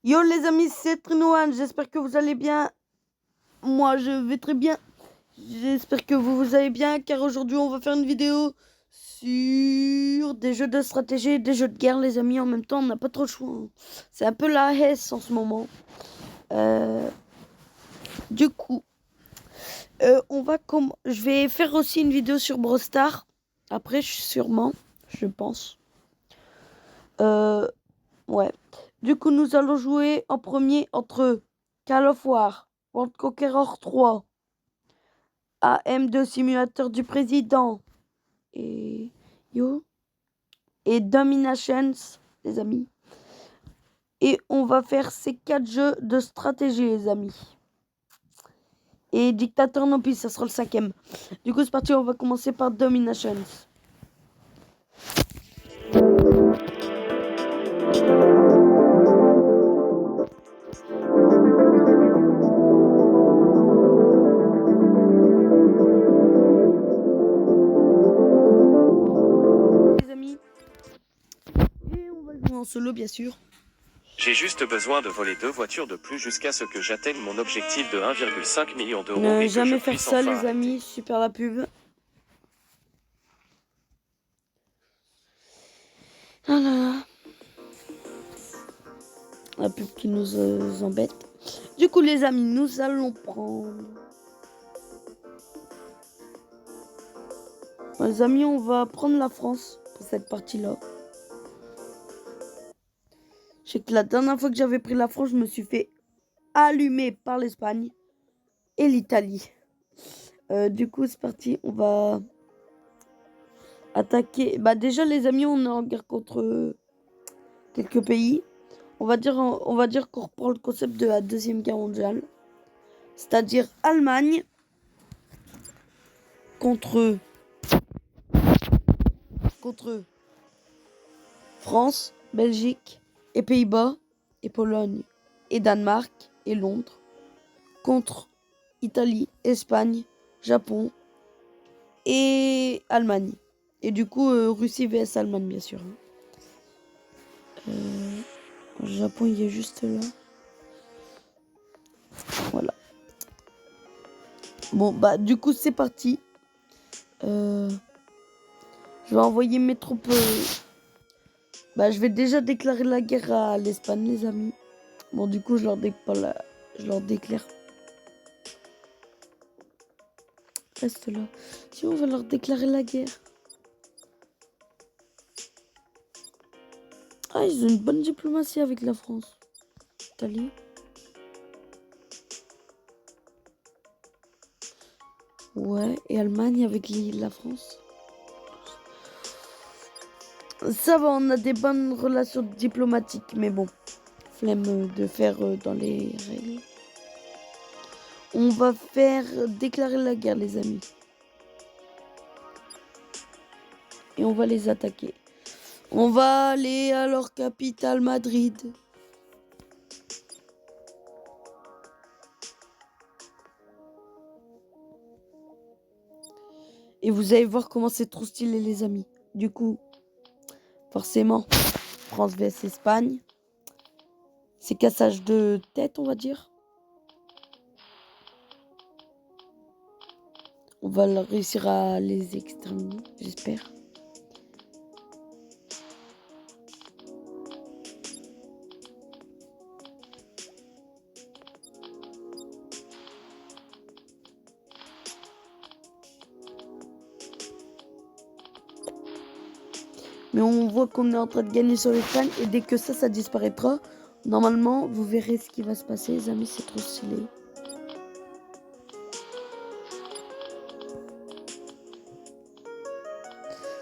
Yo les amis, c'est Trinoan, j'espère que vous allez bien. Moi je vais très bien. J'espère que vous allez bien car aujourd'hui on va faire une vidéo sur des jeux de stratégie et des jeux de guerre les amis. En même temps on n'a pas trop le choix, hein. C'est un peu la hesse en ce moment. Du coup, je vais faire aussi une vidéo sur Brawl Stars. Après sûrement, je pense. Ouais. Du coup, nous allons jouer en premier entre Call of War, World Conqueror 3, AM2 Simulateur du Président et et Dominations, les amis. Et on va faire ces 4 jeux de stratégie, les amis. Et Dictateur non plus, ça sera le 5e. Du coup, c'est parti, on va commencer par Dominations. Les amis. Et on va jouer en solo, bien sûr. J'ai juste besoin de voler 2 voitures de plus jusqu'à ce que j'atteigne mon objectif de 1,5 million d'euros Ne et que jamais je faire puisse ça, enfin les arrêter. amis. Super la pub. Ah là là. La pub qui nous embête. Du coup, les amis, nous allons prendre... Les amis, on va prendre la France pour cette partie-là. Je sais que la dernière fois que j'avais pris la France, je me suis fait allumer par l'Espagne et l'Italie. Du coup, c'est parti. On va attaquer. Bah déjà, les amis, on est en guerre contre quelques pays. On va dire qu'on reprend le concept de la Deuxième Guerre mondiale. C'est-à-dire Allemagne contre France, Belgique et Pays-Bas et Pologne et Danemark et Londres contre Italie, Espagne, Japon et Allemagne. Et du coup, Russie vs Allemagne, bien sûr. Le Japon, il est juste là. Voilà. Bon, bah, du coup, c'est parti. Je vais envoyer mes troupes. Bah, je vais déjà déclarer la guerre à l'Espagne, les amis. Bon, du coup, je leur déclare. Reste là. Si on va leur déclarer la guerre. Ah, ils ont une bonne diplomatie avec la France. Italie. Ouais, et Allemagne avec la France. Ça va, on a des bonnes relations diplomatiques, mais bon, flemme de faire dans les règles. On va faire déclarer la guerre, les amis. Et on va les attaquer. On va aller à leur capitale, Madrid. Et vous allez voir comment c'est trop stylé, les amis. Du coup, forcément, France vs Espagne. C'est cassage de tête, on va dire. On va réussir à les exterminer, j'espère. Mais on voit qu'on est en train de gagner sur l'Espagne et dès que ça disparaîtra, normalement, vous verrez ce qui va se passer, les amis, c'est trop stylé.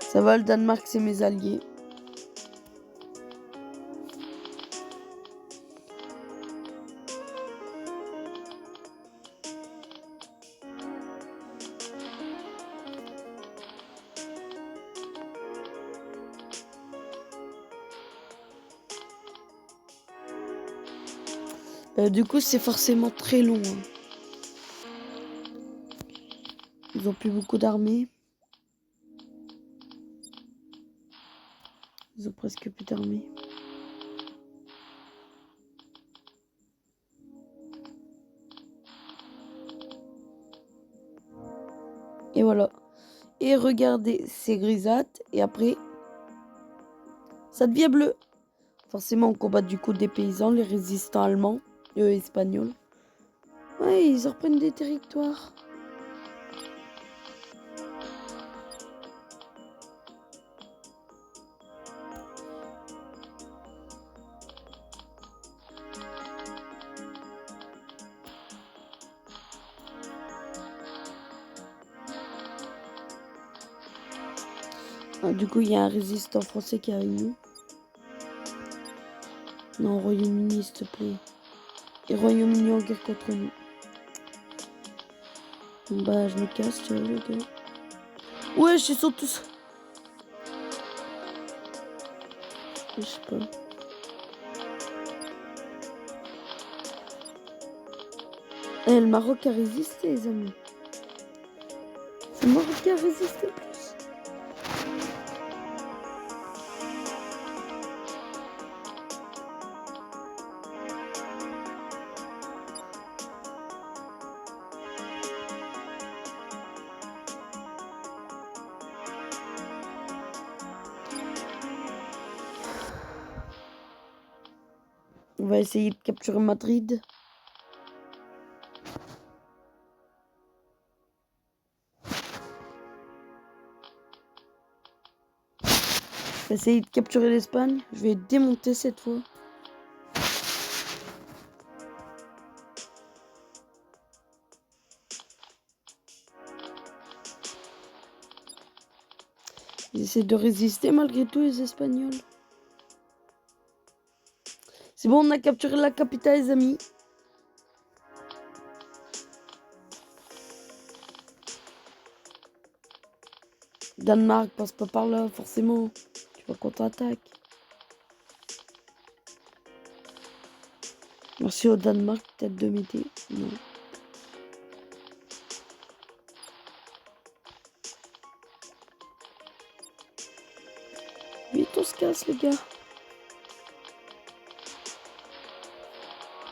Ça va, le Danemark, c'est mes alliés. Du coup, c'est forcément très long, hein. Ils ont plus beaucoup d'armées. Ils ont presque plus d'armées. Et voilà. Et regardez, c'est grisâtre. Et après, ça devient bleu. Forcément, on combat du coup des paysans, les résistants allemands, espagnols. Ouais, ils reprennent des territoires. Ah, du coup, il y a un résistant français qui est avec nous. Non, Royaume-Uni, s'il te plaît. Et Royaume-Uni en guerre contre nous. Bon, bah, je me casse, tu vois, le gars. Ouais, je suis sur tous. Je sais pas. Et le Maroc a résisté, les amis. C'est le Maroc qui a résisté le plus. On va essayer de capturer Madrid. Je vais essayer de capturer l'Espagne. Je vais démonter cette fois. Ils essaient de résister malgré tout, les Espagnols. C'est bon, on a capturé la capitale, les amis. Danemark passe pas par là, forcément. Tu vas contre-attaque. Merci au Danemark, peut-être de m'aider. Non. Vite, on se casse, les gars.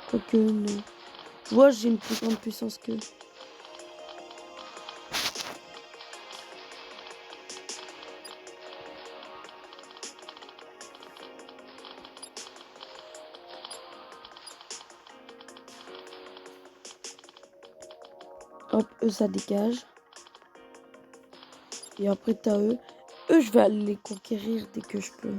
Quoique, non. Je vois, j'ai une plus grande puissance qu'eux. Hop, eux, ça dégage. Et après, t'as eux. Eux, je vais aller les conquérir dès que je peux.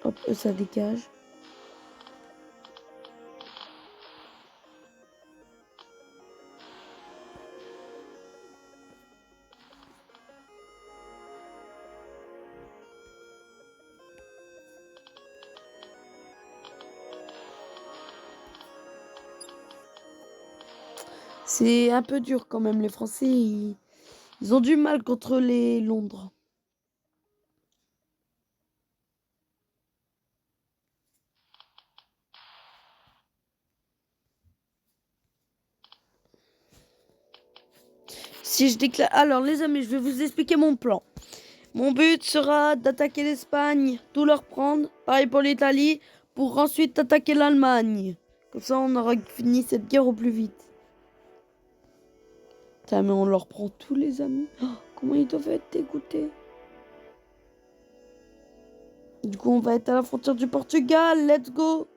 Hop, eux, ça dégage. C'est un peu dur quand même, les Français, ils ont du mal contre les Londres. Si je déclare... Alors les amis, je vais vous expliquer mon plan. Mon but sera d'attaquer l'Espagne, tout leur prendre. Pareil pour l'Italie, pour ensuite attaquer l'Allemagne. Comme ça, on aura fini cette guerre au plus vite. Putain, mais on leur prend tous les amis. Oh, comment ils doivent être dégoûtés. Du coup, on va être à la frontière du Portugal. Let's go.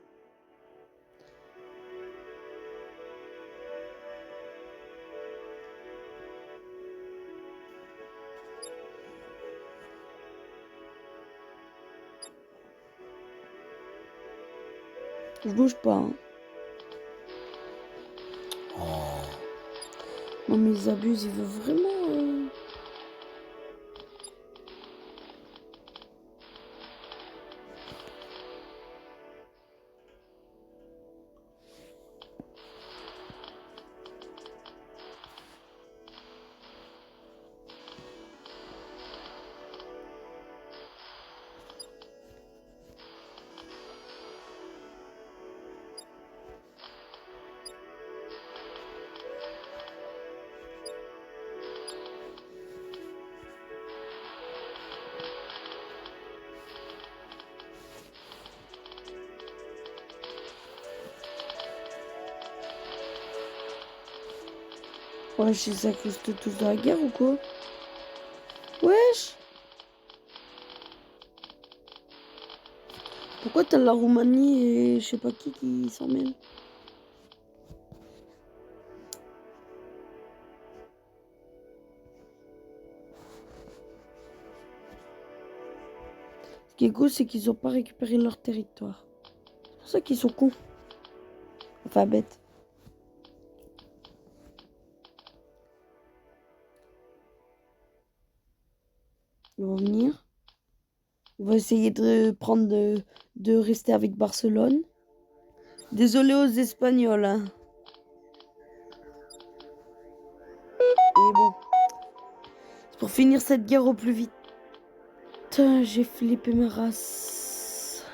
Je bouge pas. Hein. Non, mais ils abusent. Ils veulent vraiment... Wesh, ils s'incrustent tous dans la guerre ou quoi? Wesh! Pourquoi t'as la Roumanie et je sais pas qui s'en mêle? Ce qui est cool, c'est qu'ils ont pas récupéré leur territoire. C'est pour ça qu'ils sont cons. Enfin, bêtes. Ils vont venir. On va essayer de prendre de rester avec Barcelone. Désolé aux Espagnols, hein. Et bon, c'est pour finir cette guerre au plus vite. Putain, j'ai flippé ma race.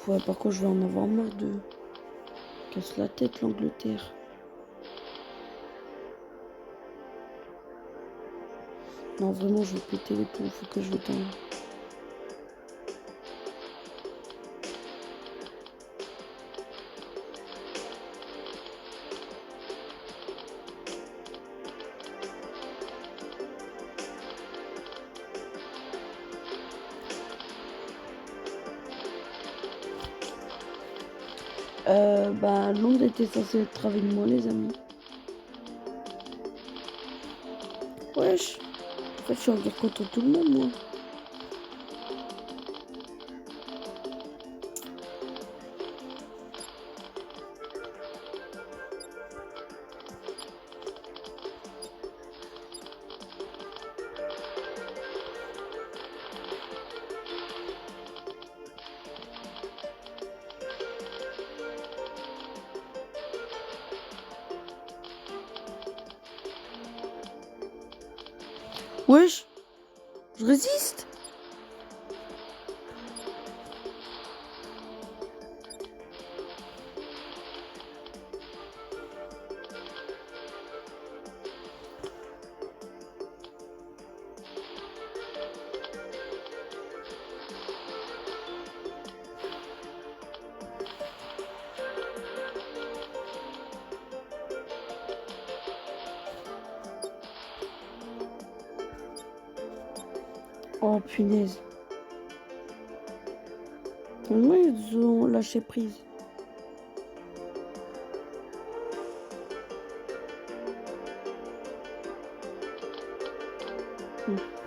Ouais, par contre, je vais en avoir marre de... Casse la tête, l'Angleterre. Non, vraiment, je vais péter les plombs. Faut que je le tente. Bah, Londres était censé être avec moi, les amis. Wesh. En fait, je suis en guerre contre tout le monde, moi. Wesh. Je résiste. Oh, punaise. Moi, ils ont lâché prise.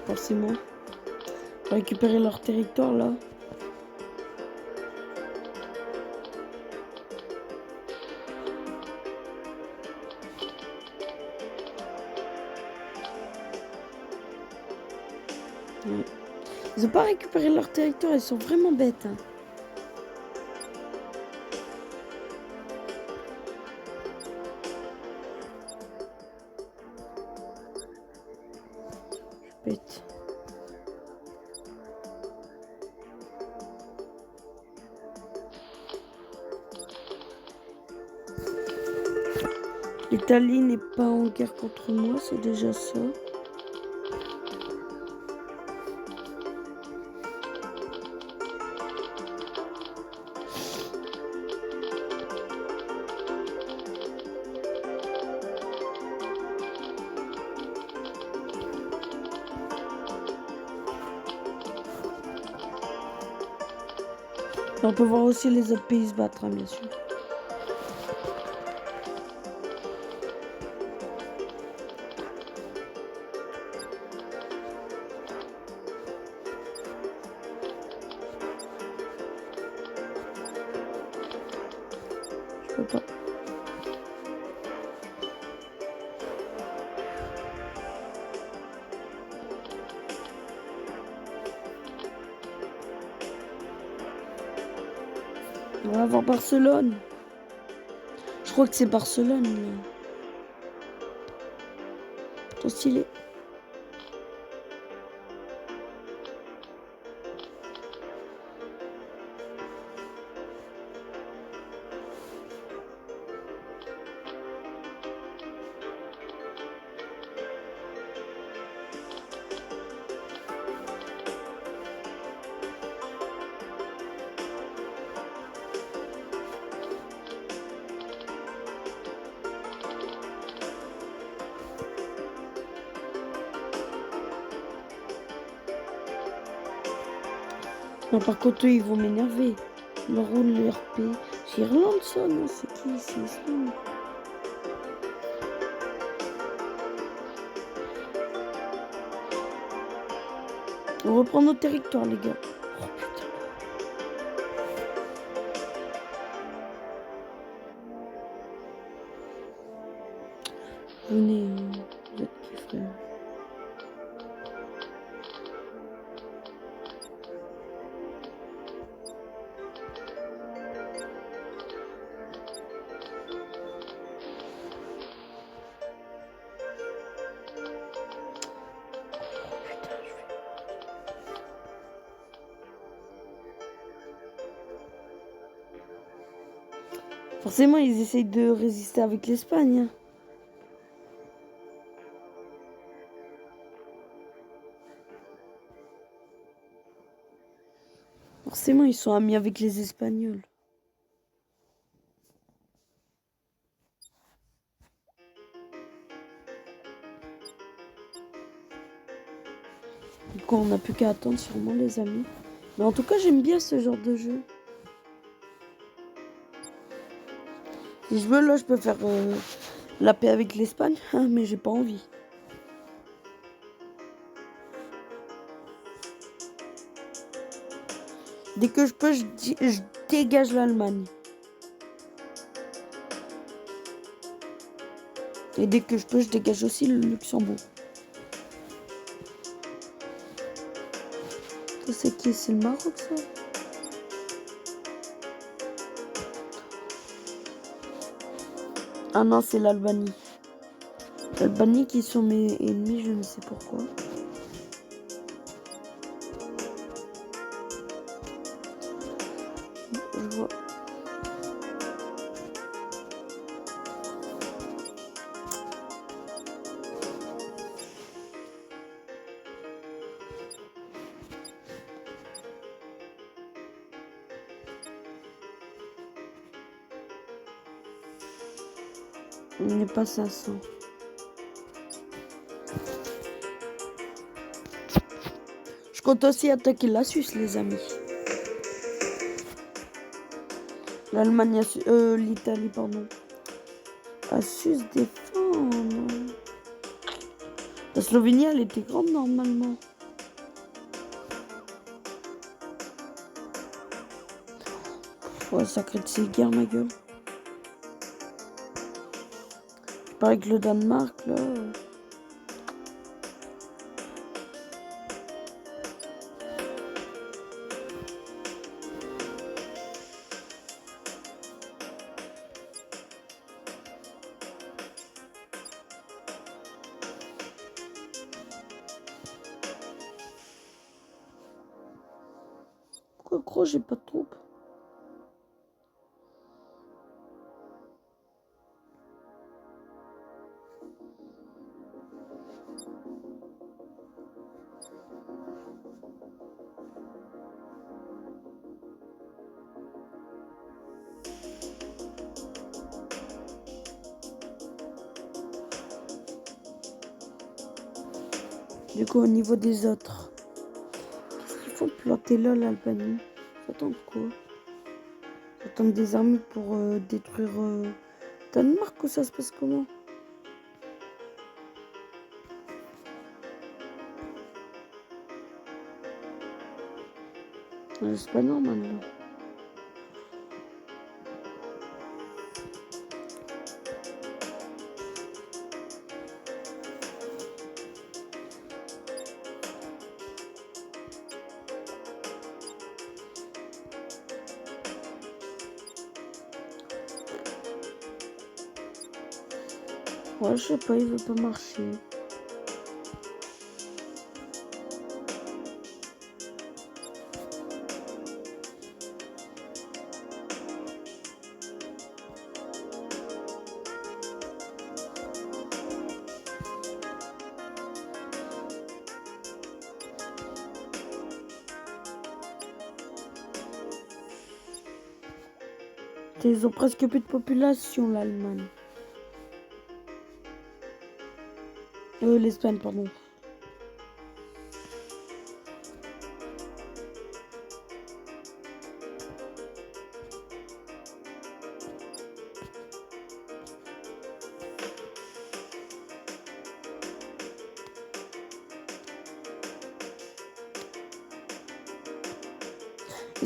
Forcément. Récupérer leur territoire, là. Ouais. Ils ont pas récupéré leur territoire, ils sont vraiment bêtes. Hein. Bête. L'Italie n'est pas en guerre contre moi, c'est déjà ça. On peut voir aussi les autres pays se battre, hein, bien sûr. Je peux pas. On va voir Barcelone. Je crois que c'est Barcelone. Là. Trop stylé. Non, par contre, eux, ils vont m'énerver. Leur rôle, leur pays. C'est Irlande, ça, non? C'est qui? C'est Islande. On reprend nos territoires, les gars. Oh putain. Venez, vous êtes qui, frère? Forcément, ils essayent de résister avec l'Espagne. Hein. Forcément, ils sont amis avec les Espagnols. Du coup, on n'a plus qu'à attendre sûrement, les amis. Mais en tout cas, j'aime bien ce genre de jeu. Si je veux, là, je peux faire la paix avec l'Espagne, hein, mais j'ai pas envie. Dès que je peux, je dégage l'Allemagne. Et dès que je peux, je dégage aussi le Luxembourg. Ça, c'est qui? C'est le Maroc, ça? Ah non, c'est l'Albanie. L'Albanie qui sont mes ennemis, je ne sais pourquoi. Je vois. Il n'est pas 500. Je compte aussi attaquer la Suisse, les amis. L'Allemagne, l'Italie, pardon. A su se défendre. La Slovénie, elle était grande normalement. Ouais, sacré de ces guerres, ma gueule. Pareil que le Danemark, là. Pourquoi, gros, j'ai pas de troupes? Du coup, au niveau des autres, qu'est-ce qu'ils font planter là, l'Albanie? Ils attendent quoi? Ils attendent des armées pour détruire Danemark ou ça se passe comment? C'est pas normal là. Ouais, je sais pas, il veut pas marcher. Ils ont presque plus de population, l'Allemagne. L'Espagne, pardon.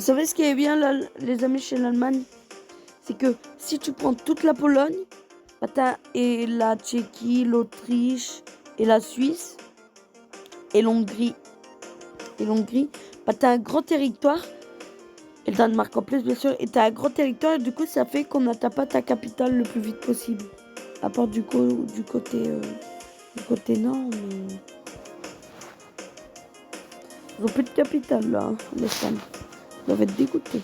Vous savez ce qui est bien, là, les amis, chez l'Allemagne? C'est que si tu prends toute la Pologne, et la Tchéquie, l'Autriche, et la Suisse, et l'Hongrie, t'as un grand territoire, et le Danemark en plus, bien sûr, et t'as un grand territoire, et du coup, ça fait qu'on n'atteint pas ta capitale le plus vite possible. À part du côté nord, mais... Ils ont plus de capitale, là, hein, l'Espagne. Ils doivent être dégoûtés.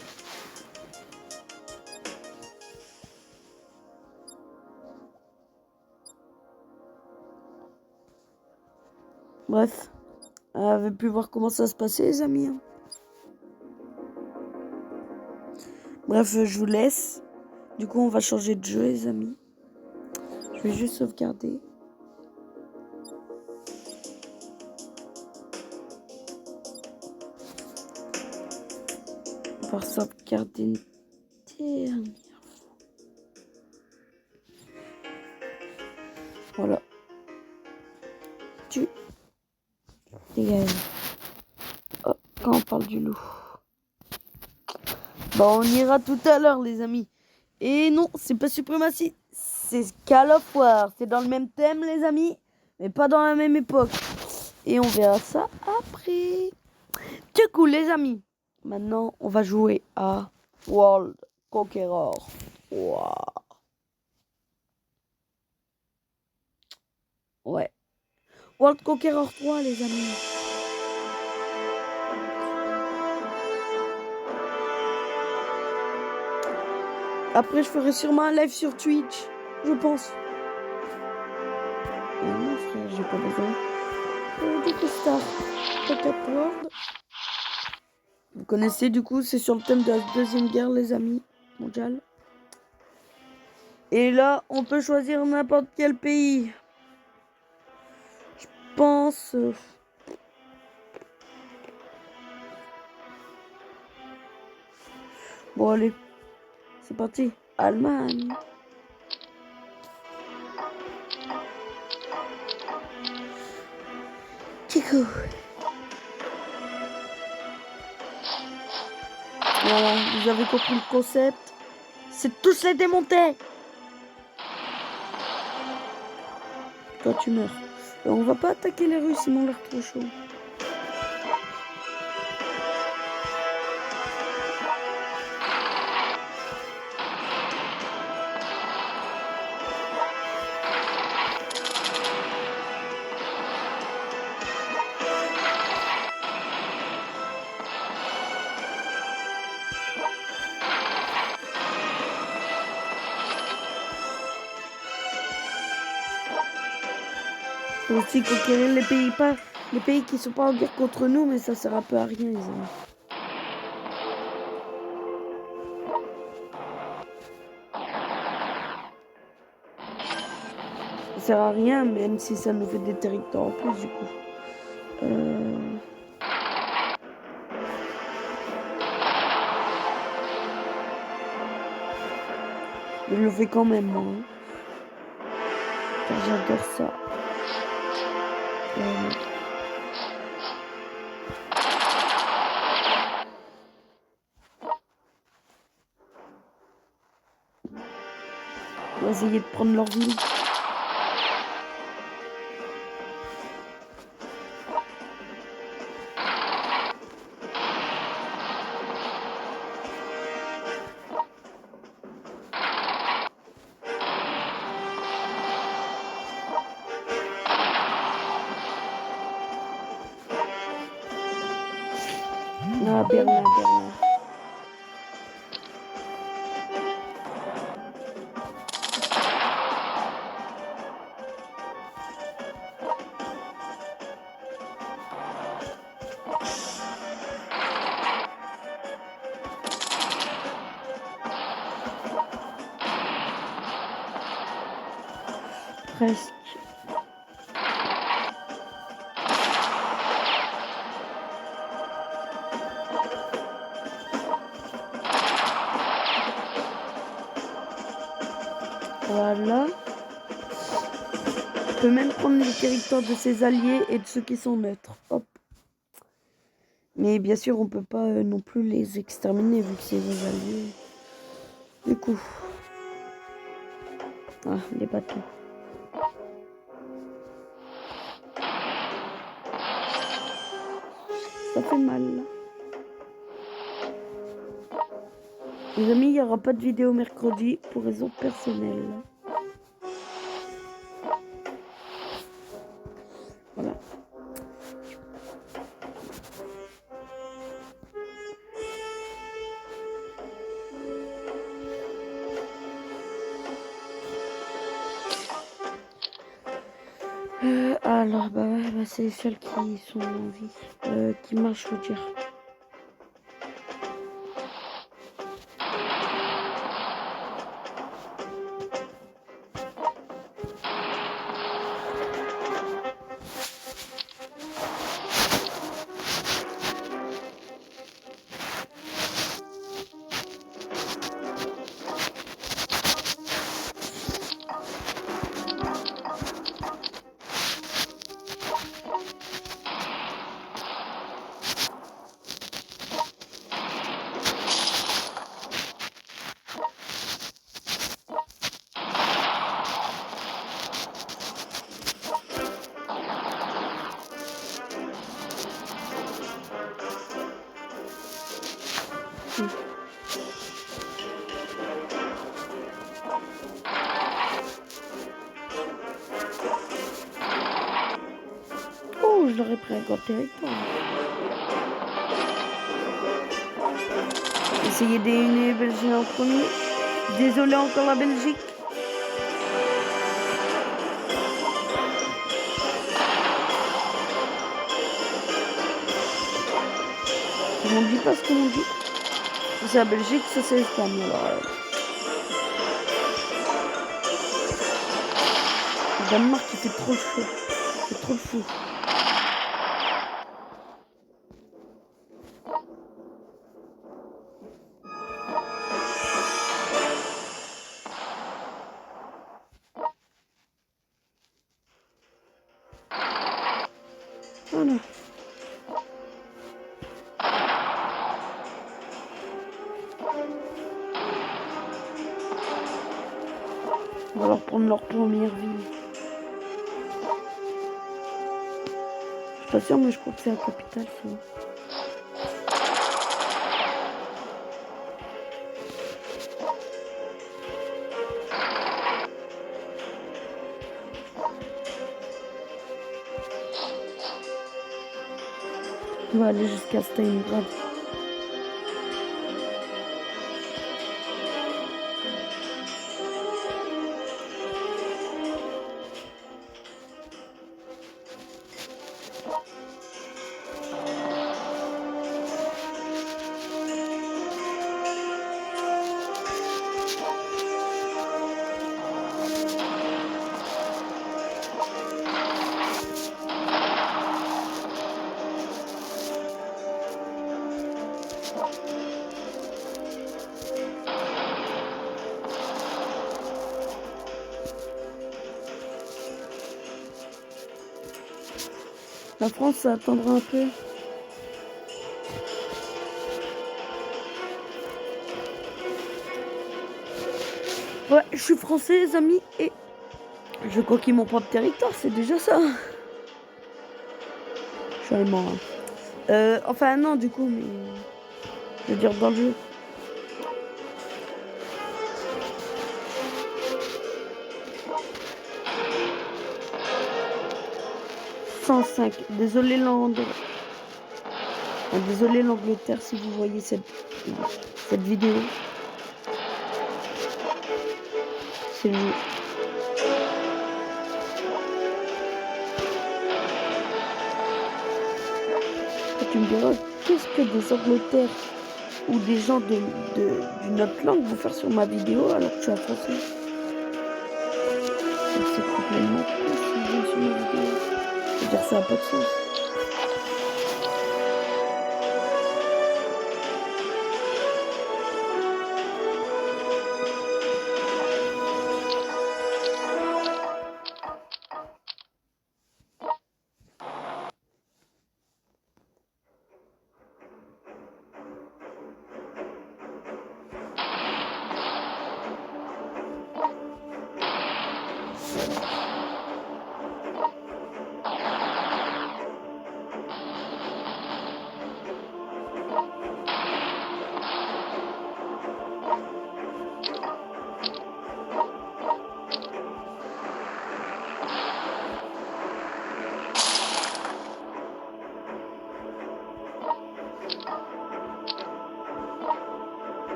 Bref, vous avez pu voir comment ça se passait, les amis. Hein. Bref, je vous laisse. Du coup, on va changer de jeu, les amis. Je vais juste sauvegarder. On va sauvegarder une dernière fois. Voilà. Tu dégages. Oh, quand on parle du loup. Bon, on ira tout à l'heure, les amis. Et non, c'est pas Suprématie. C'est Call of War. C'est dans le même thème, les amis. Mais pas dans la même époque. Et on verra ça après. Du coup, les amis. Maintenant, on va jouer à World Conqueror. Wow. Ouais. World Conqueror 3, les amis. Après, je ferai sûrement un live sur Twitch. Je pense. Non, frère, j'ai pas besoin. Du coup, Star Pocket World. Vous connaissez, du coup, c'est sur le thème de la Deuxième Guerre, les amis, mondiale. Et là, on peut choisir n'importe quel pays. Je pense... Bon, allez. C'est parti. Allemagne. Chico. Voilà, vous avez compris le concept. C'est tous les démonter. Toi, tu meurs. On va pas attaquer les Russes, ils m'ont l'air trop chaud. Aussi conquérir les pays qui sont pas en guerre contre nous, mais ça sert un peu à rien, les amis. Ça sert à rien, même si ça nous fait des territoires en plus, du coup. Je le fais quand même, moi. Hein. Car j'adore ça. On va essayer de prendre leur ville. Ah, Berlin. Presque. Voilà. On peut même prendre les territoires de ses alliés et de ceux qui sont neutres. Hop. Mais bien sûr, on peut pas non plus les exterminer vu que c'est nos alliés. Du coup. Ah, les bateaux. Ça fait mal là. Les amis, il n'y aura pas de vidéo mercredi pour raison personnelle. Voilà. Alors, c'est celles qui sont en vie, qui marchent, je veux dire. Oh, je l'aurais pris un grand territoire. Essayez d'éliminer les Belgiques en premier. Désolé encore la Belgique. On dit pas ce qu'on dit. C'est la Belgique, ça c'est l'Espagne. Alors, le Danemark il fait trop le fou. C'est trop le fou. Voilà. On va leur prendre leur première ville. Je suis pas sûre, mais je crois que c'est la capitale, ça. On va aller jusqu'à Stalingrad. La France, ça attendra un peu. Ouais, je suis français, les amis, et je conquis mon propre territoire, c'est déjà ça. Je suis allemand. Hein. Enfin, non, du coup, mais. Je veux dire, dans le jeu. Désolé désolé l'Angleterre si vous voyez cette vidéo. C'est le jeu. Et tu me diras, qu'est-ce que des Angleterres ou des gens d'une autre langue vont faire sur ma vidéo alors que je suis un français? C'est complètement con s'ils viennent sur ma vidéo. Je veux dire, ça n'a pas de sens.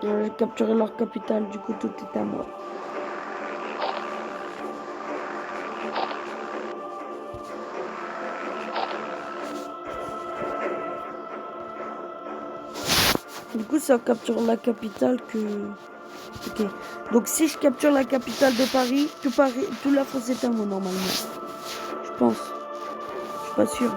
J'ai capturé leur capitale, du coup tout est à moi. Du coup, ça capture la capitale que... Ok. Donc si je capture la capitale de Paris, tout la France est à moi normalement. Je pense. Je suis pas sûr.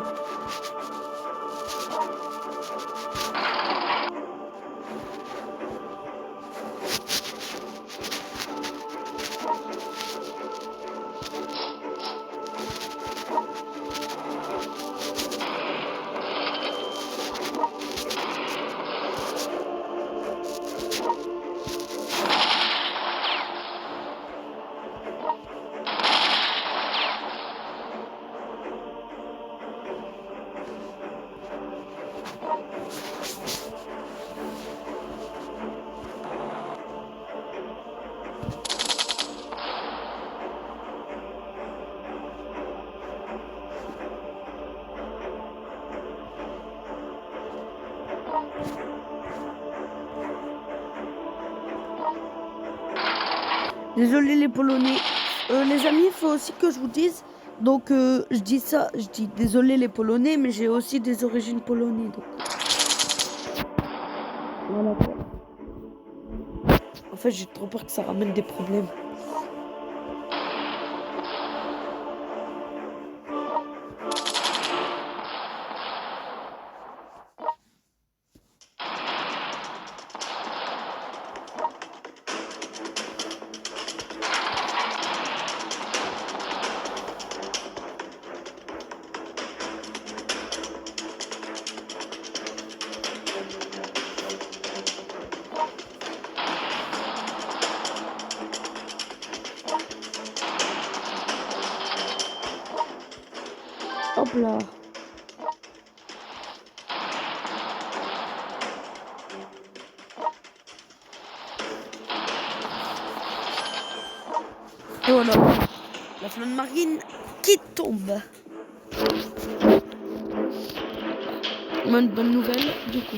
Désolé les Polonais. Les amis, il faut aussi que je vous dise. Donc je dis ça, je dis désolé les Polonais, mais j'ai aussi des origines polonaises. Donc. Voilà. En fait, j'ai trop peur que ça ramène des problèmes. Hop là. Et voilà. La flotte marine qui tombe. Une bonne nouvelle, du coup.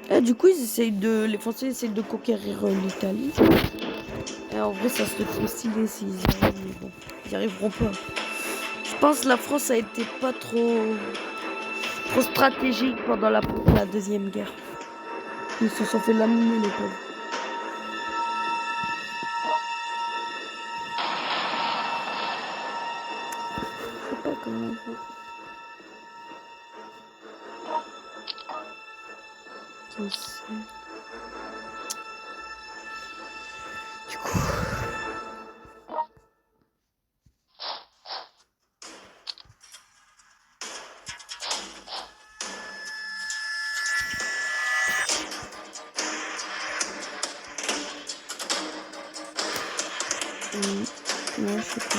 Et du coup, les Français essayent de conquérir l'Italie. Et en vrai, ça serait trop stylé s'ils y arrivent, mais bon, ils n'y arriveront pas. Je pense que la France a été pas trop stratégique pendant la Deuxième Guerre. Ils se sont fait laminer, les pauvres. Je sais pas comment on fait. Du coup... Non, je sais pas.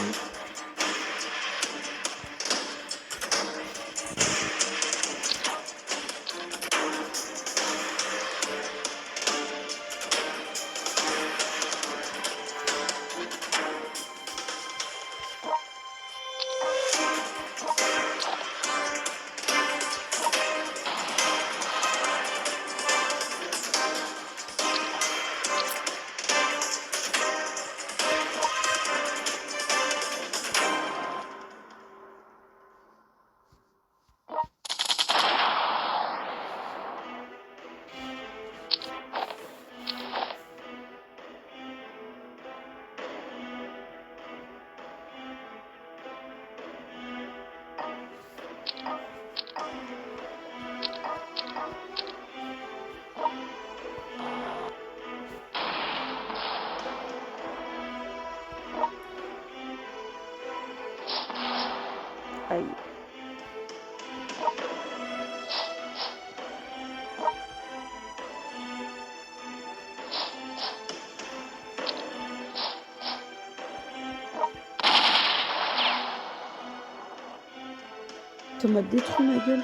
Aïe. ça m'a détruit ma gueule.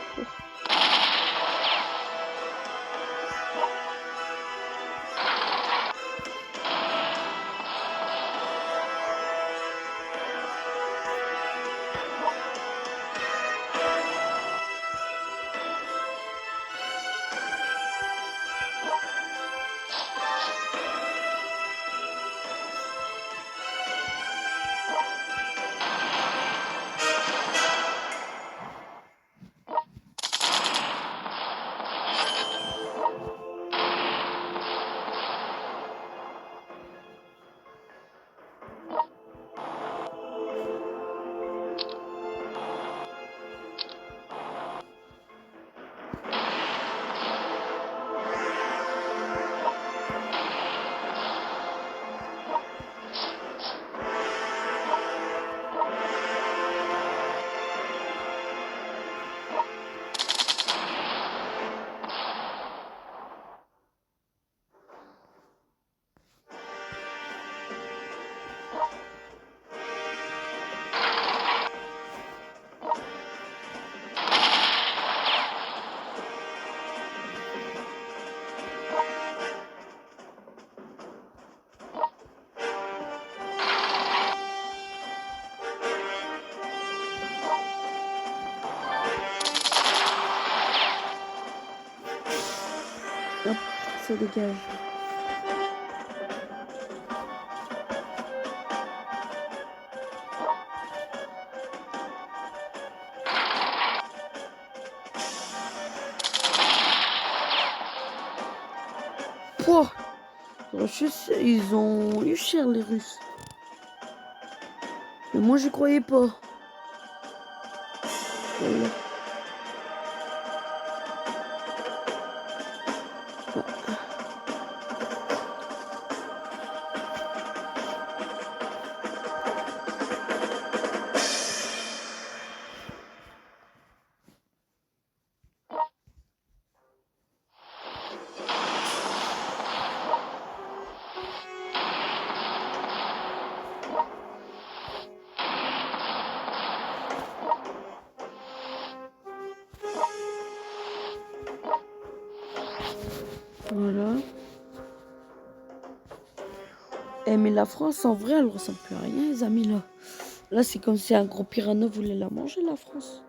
Hop, ça dégage. Pouah, ils ont eu cher les Russes. Mais moi j'y croyais pas. Voilà. Voilà. Eh, mais la France, en vrai, elle ressemble plus à rien, les amis, là. Là, c'est comme si un gros piranha voulait la manger, la France.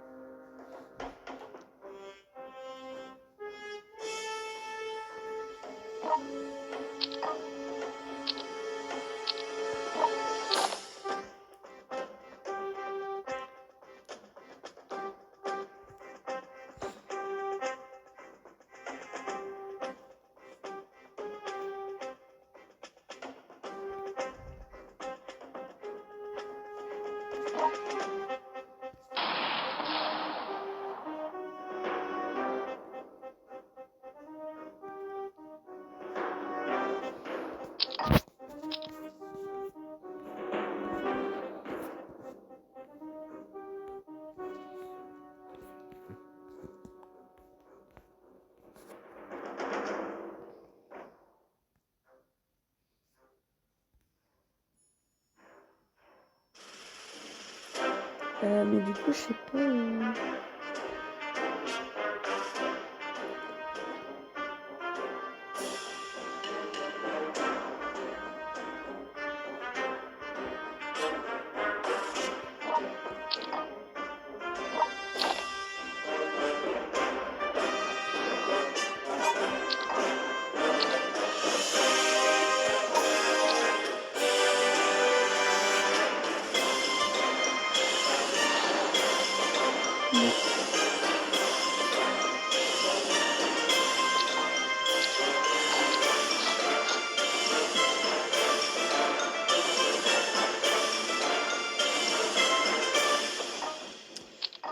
Mais du coup, je sais pas.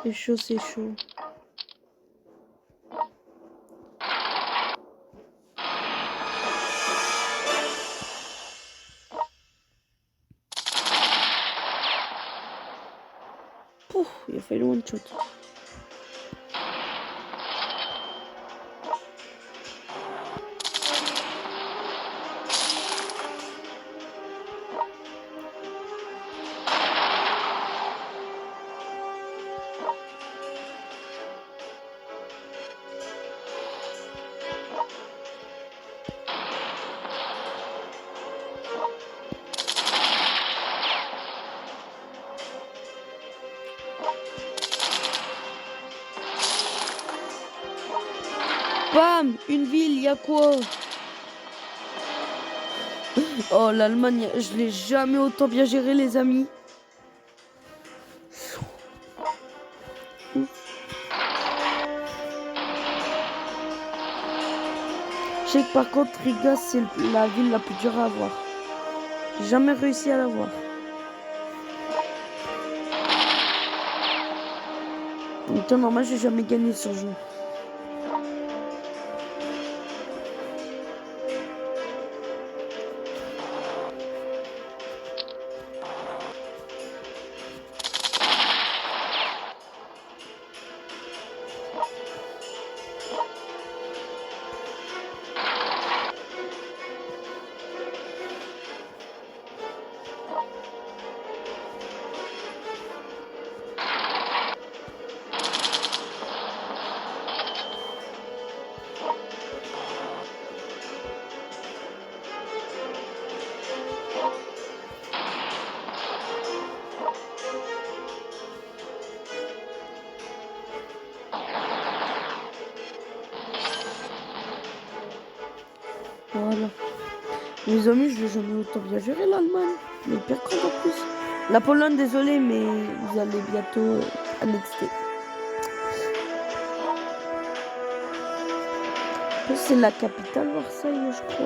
C'est chaud, c'est chaud. Pouf, il a fallu one shot. Bam! Une ville, y a quoi? Oh, l'Allemagne, je l'ai jamais autant bien géré, les amis. Je sais que par contre, Riga, c'est la ville la plus dure à avoir. J'ai jamais réussi à l'avoir. En temps normal, j'ai jamais gagné ce jeu. Voilà. Mes amis, je l'ai jamais autant bien géré, l'Allemagne. Mais hyper grande en plus. La Pologne, désolé, mais vous allez bientôt annexer. C'est la capitale, Versailles, je crois.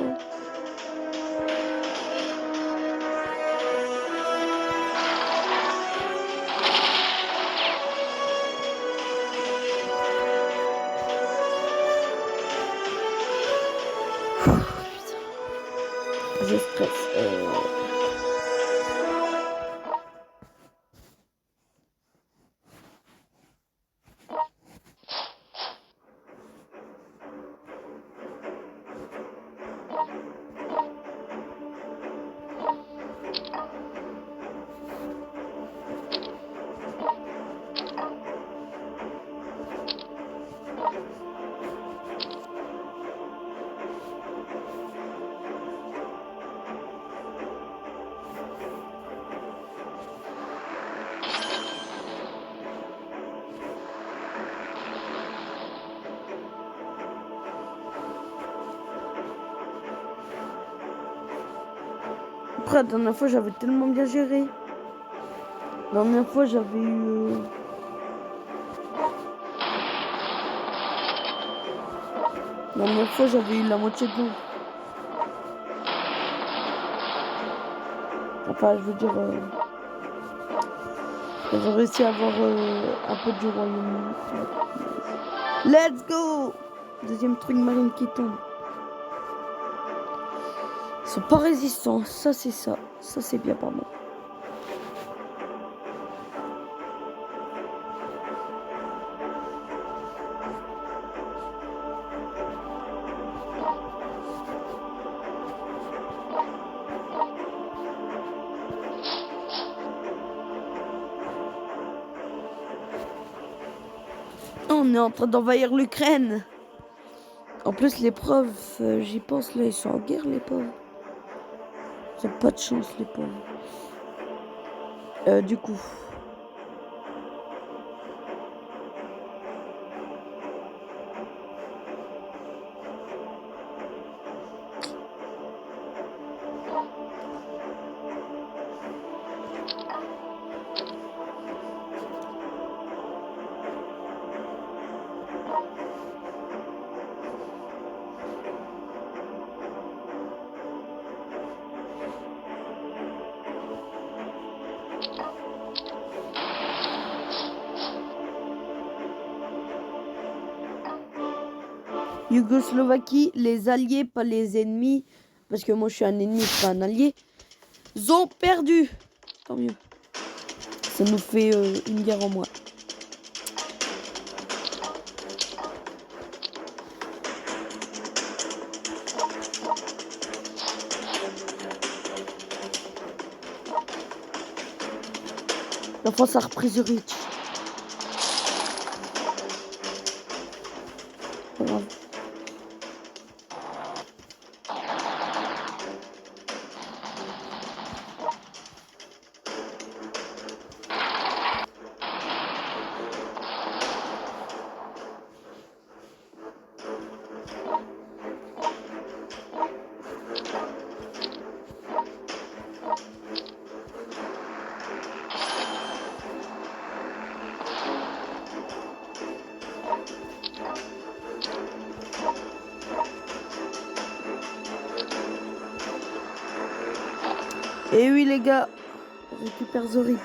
Je stresse. Après, la dernière fois, j'avais tellement bien géré. La dernière fois, j'avais eu... La dernière fois, j'avais eu la moitié de l'eau. Enfin, je veux dire... J'avais réussi à avoir un peu du Royaume-Uni. Let's go! Deuxième truc marine qui tombe. Ils sont pas résistants. Ça, c'est ça. Ça, c'est bien par moi. On est en train d'envahir l'Ukraine. En plus, les profs, j'y pense, là, ils sont en guerre, les pauvres. Ils ont pas de chance, les pauvres. Du coup... Yougoslavie, les alliés, pas les ennemis. Parce que moi, je suis un ennemi, pas un allié. Ils ont perdu. Tant mieux. Ça nous fait une guerre en moins. La France a repris Zurich. Pas grave. Et oui les gars, on récupère The Rich.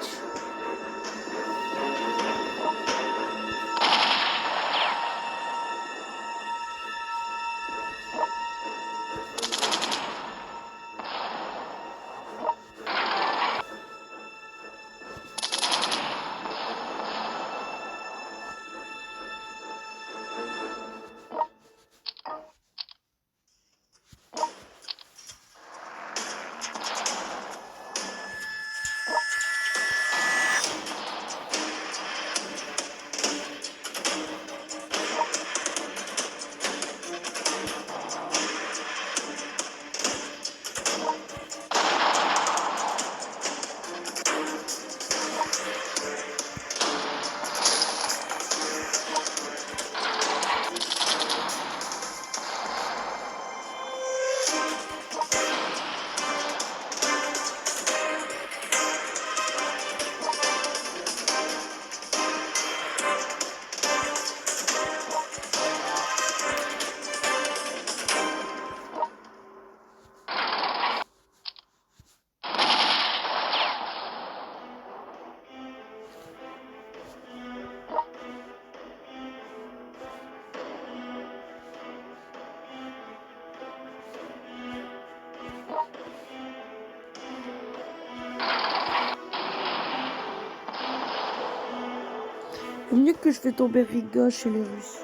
Vaut mieux que je fais tomber Riga chez les Russes.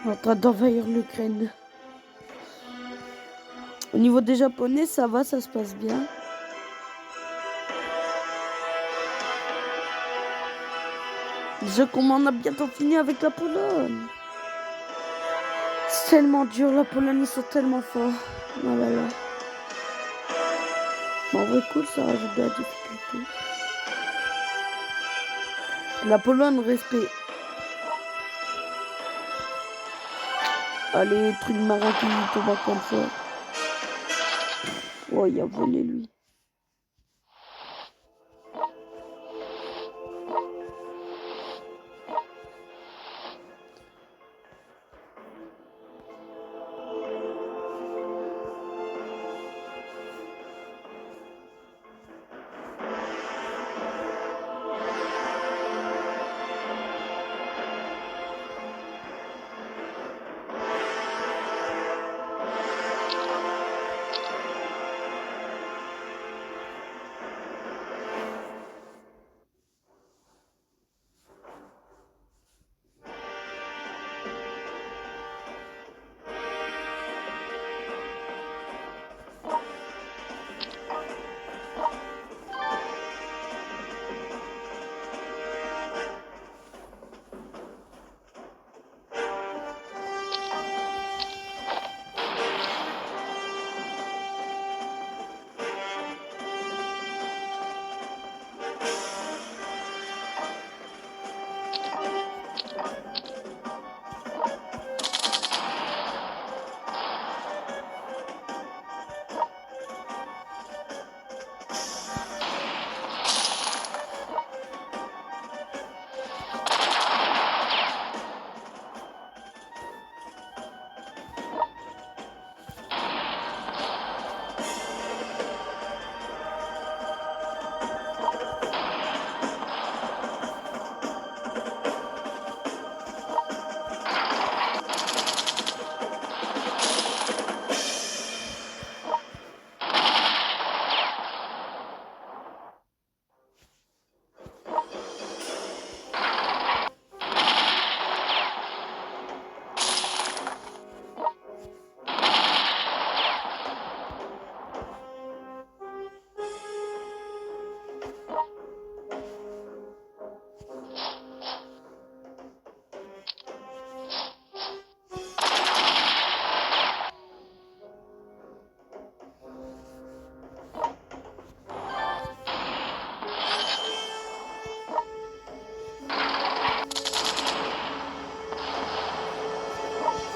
On est en train d'envahir l'Ukraine. Au niveau des Japonais, ça va, ça se passe bien. Déjà qu'on en a bientôt fini avec la Pologne. C'est tellement dur, la Pologne, ils sont tellement forts. Oh là là. Bon, en vrai, cool, ça rajoute de la difficulté. La Pologne, respect. Allez, truc marin qui tombe en comme ça. Oh, il a volé, lui.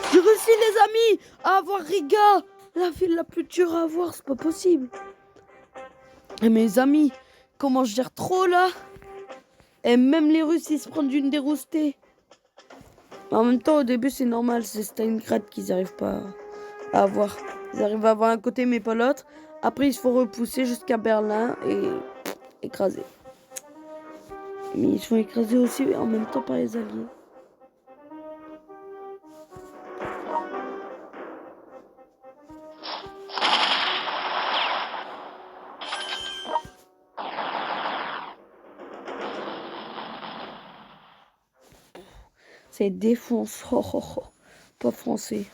J'ai réussi les amis à avoir Riga, la ville la plus dure à avoir, c'est pas possible. Et mes amis, comment je gère trop là? Et même les Russes, ils se prennent d'une déroustée. En même temps, au début, c'est normal, c'est Stalingrad qu'ils n'arrivent pas à avoir. Ils arrivent à avoir un côté, mais pas l'autre. Après, il se faut repousser jusqu'à Berlin et écraser. Mais ils sont écrasés aussi en même temps par les Alliés. C'est défonce. Oh, oh, oh. Pas français.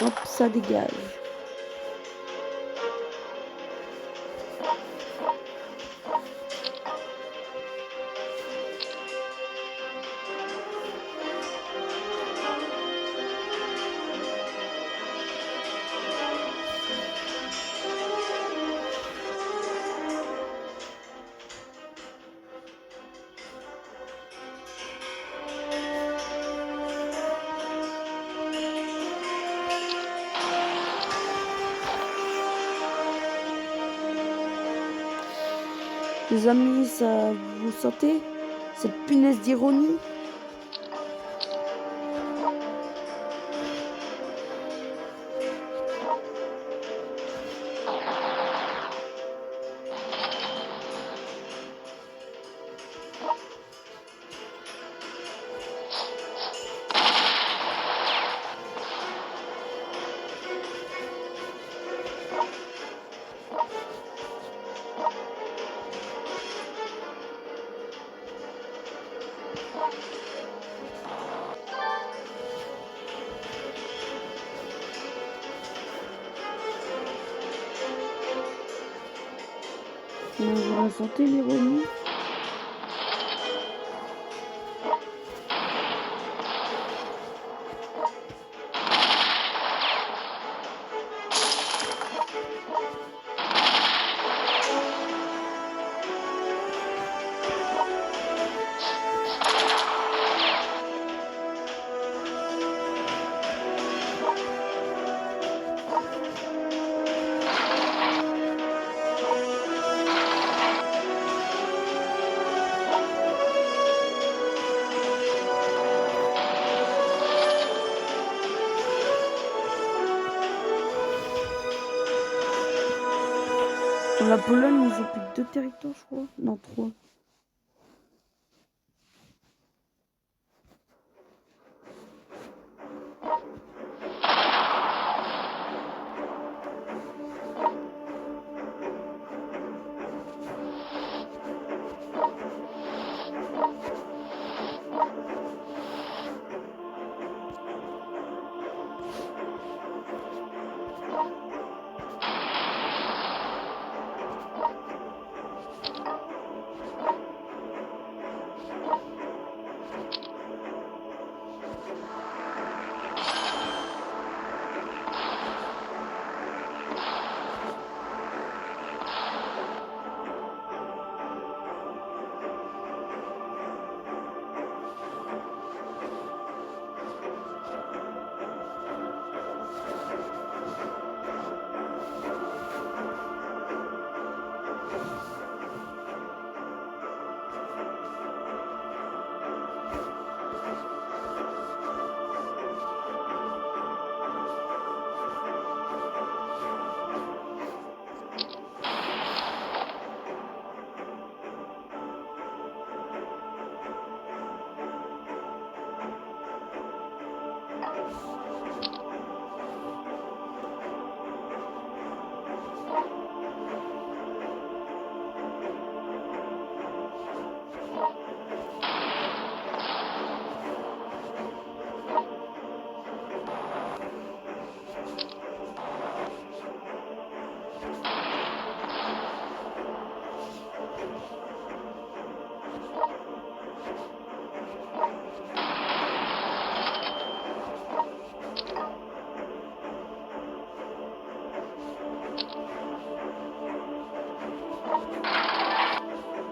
Hop, ça dégage. Les amis, ça vous sentez cette punaise d'ironie? Vous ressentez l'ironie? La Pologne, ils ont plus que 2 territoires, je crois. Non, 3.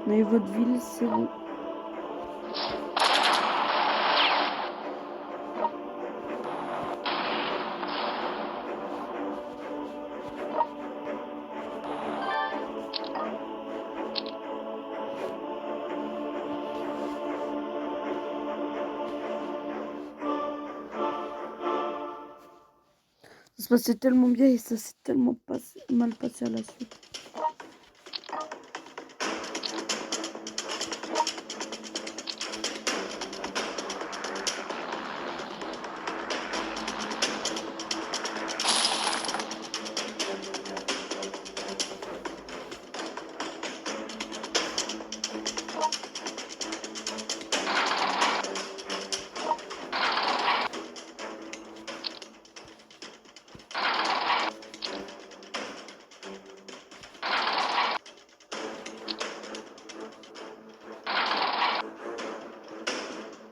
Mais votre ville, c'est où? Ça se passait tellement bien et ça s'est tellement mal passé à la suite.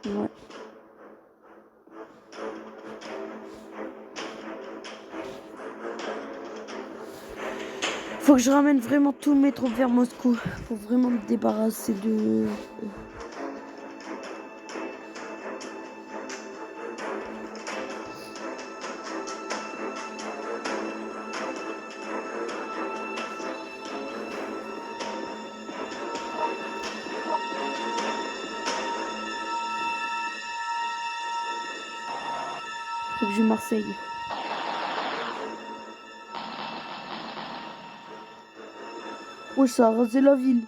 Ouais. Faut que je ramène vraiment tous mes troupes vers Moscou pour vraiment me débarrasser de... Faut que je Marseille. Ouais, ça a rasé la ville.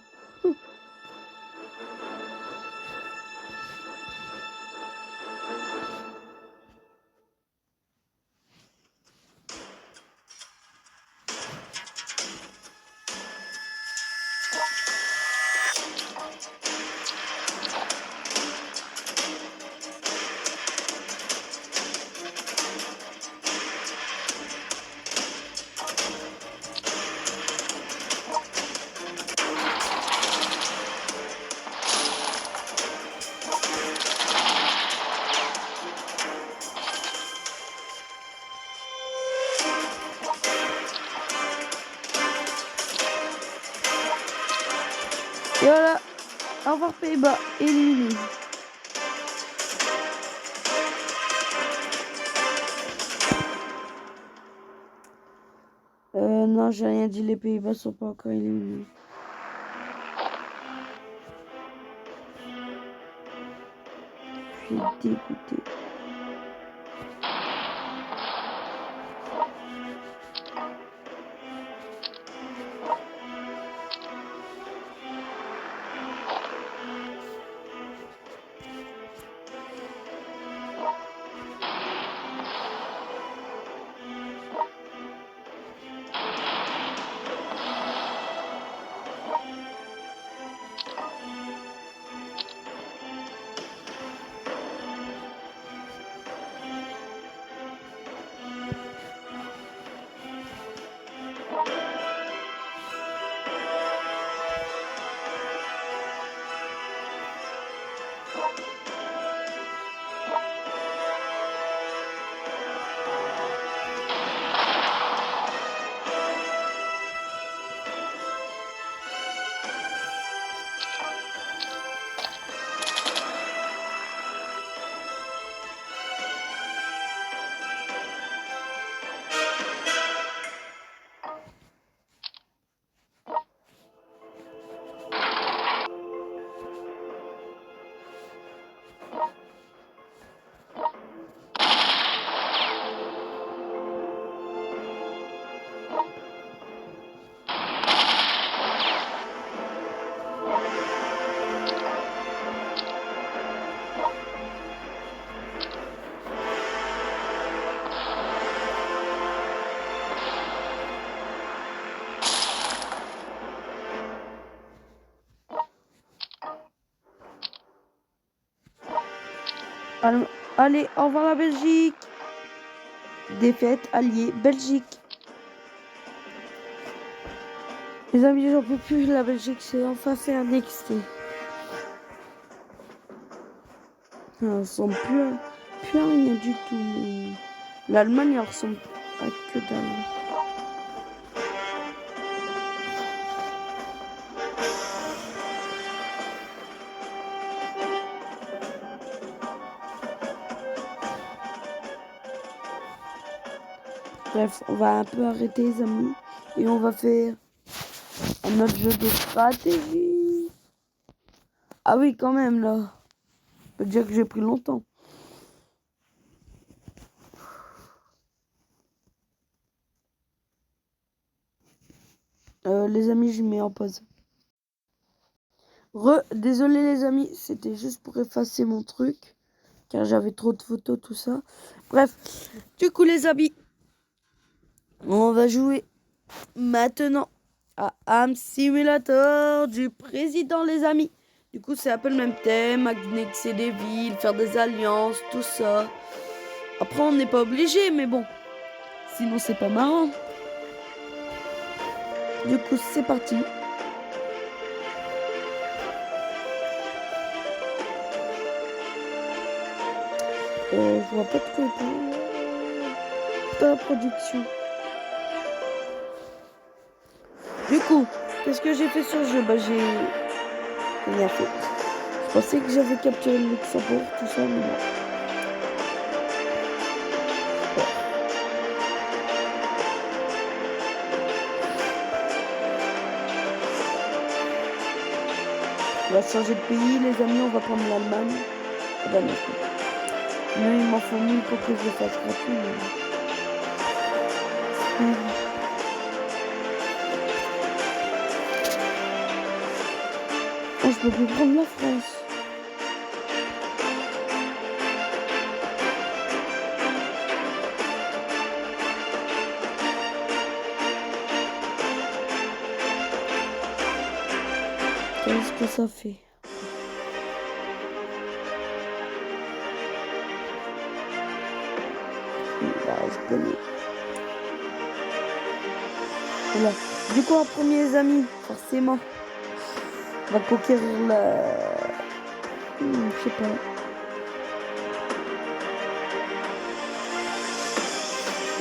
Et voilà. Au revoir Pays-Bas. Éliminé. Non, j'ai rien dit. Les Pays-Bas sont pas encore éliminés. Je suis dégoûté. Allez, au revoir la Belgique. Défaite, allié, Belgique. Les amis, j'en peux plus. La Belgique, c'est enfin fait annexer. Elle ressemble plus à rien du tout. Mais... l'Allemagne, elle ressemble à que dalle. Bref, on va un peu arrêter les amis. Et on va faire un autre jeu de stratégie. Ah oui, quand même là. Je peux dire que j'ai pris longtemps. Les amis, je mets en pause. Désolé les amis, c'était juste pour effacer mon truc. Car j'avais trop de photos, tout ça. Bref, du coup les amis, on va jouer maintenant à Am Simulator du président les amis. Du coup c'est un peu le même thème, annexer des villes, faire des alliances, tout ça. Après on n'est pas obligé, mais bon, sinon c'est pas marrant. Du coup c'est parti. Je vois pas de quoi il parle. Pas la production. Du coup, qu'est-ce que j'ai fait sur le jeu? Bah j'ai rien fait. Je pensais que j'avais capturé le Luxembourg, tout ça, mais non. On va changer de pays, les amis, on va prendre l'Allemagne. Ah bah non. Mais ils m'en font 1000 pour que je le fasse gratuit. Mais... Oh, je peux plus prendre la France. Qu'est-ce que ça fait? Bah, je connais. Voilà. Du coup, en premier, les amis, forcément, on va conquérir la... je sais pas.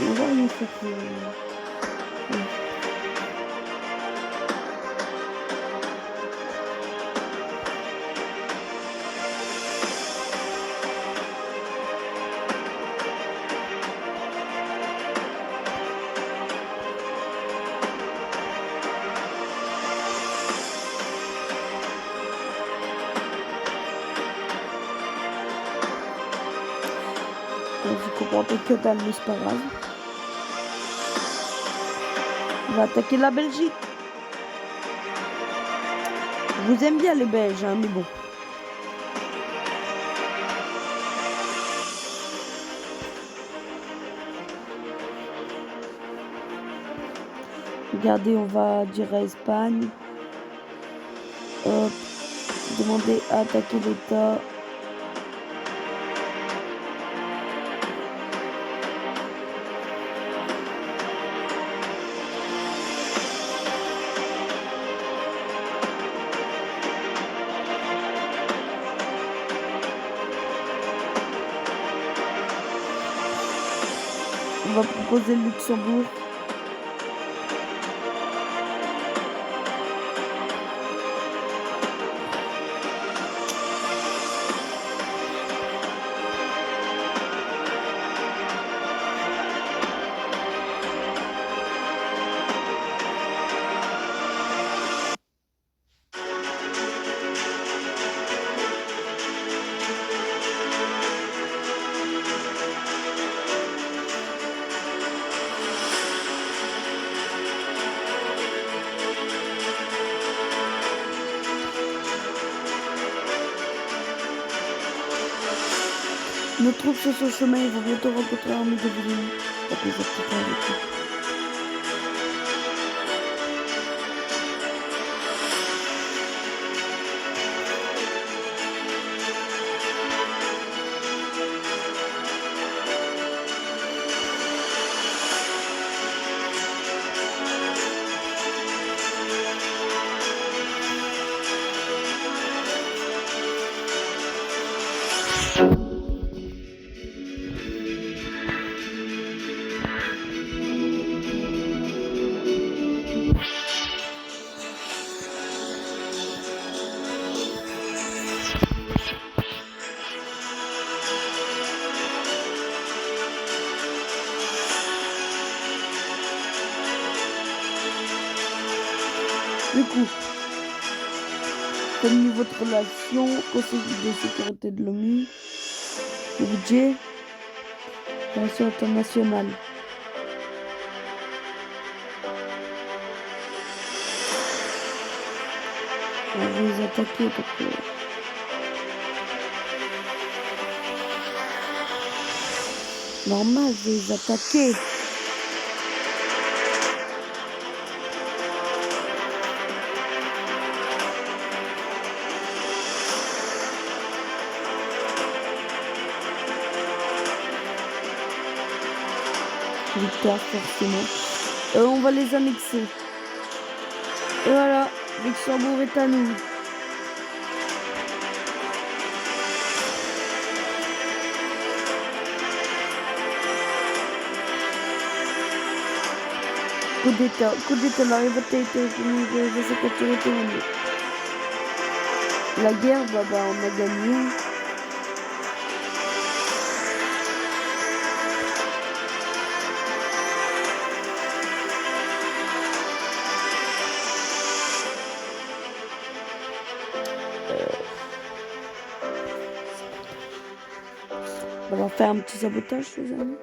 On va rien faire. Je comprends pas que dalle, mais c'est pas grave. On va attaquer la Belgique. Je vous aime bien les Belges, hein, mais bon. Regardez, on va dire à Espagne. Hop. Demander à attaquer l'État. On va proposer le Luxembourg. Nos troupes sont sur le chemin, ils vont bientôt rencontrer l'armée de Brune. coup, comme votre relation, Conseil de sécurité de l'ONU, le budget, relations internationales. On va les attaquer donc. Normal, je vais les attaquer. Victoire, forcément. On va les annexer. Et voilà, Luxembourg est à nous. Coup d'état, la révolte a été reconnue. La guerre, bah, on a gagné. On va faire un petit sabotage, les amis.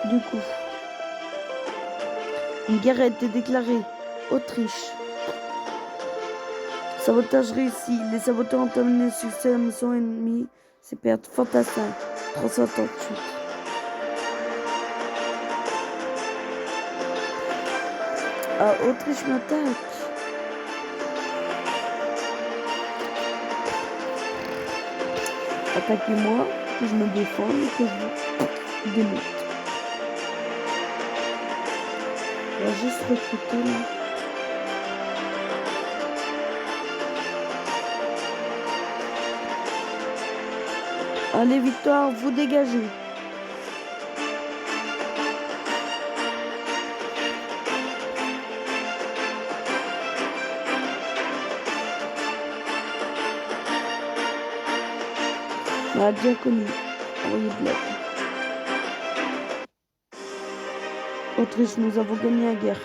Du coup, une guerre a été déclarée. Autriche. Sabotage réussi. Les saboteurs ont terminé le succès de la mission ennemie. C'est perdre fantassin. 338. Ah, Autriche m'attaque. Attaquez-moi, que je me défends et que je vous démonte. On va juste recruter là. Allez, victoire, vous dégagez. On a bien connu. Envoyez de l'aide. Autriche, nous avons gagné la guerre.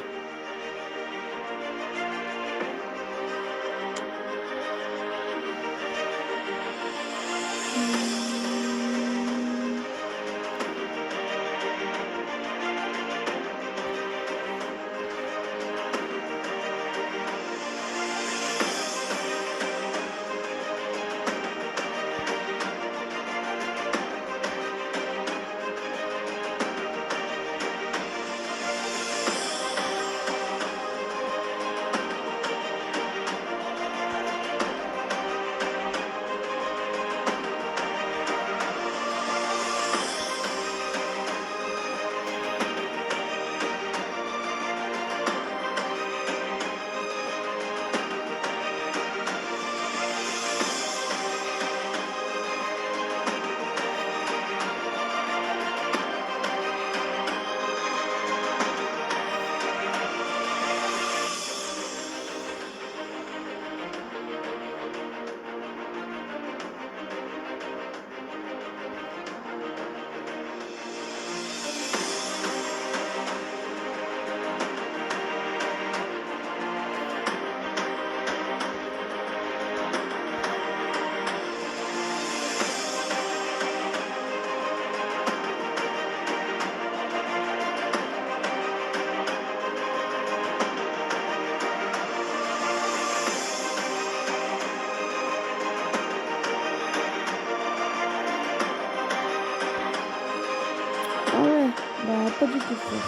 Ah ouais, bah pas du tout frère.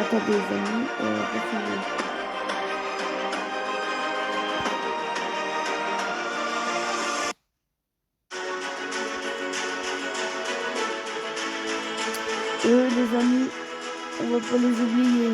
Attendez les amis, refusez. Eux les amis, on va pas les oublier.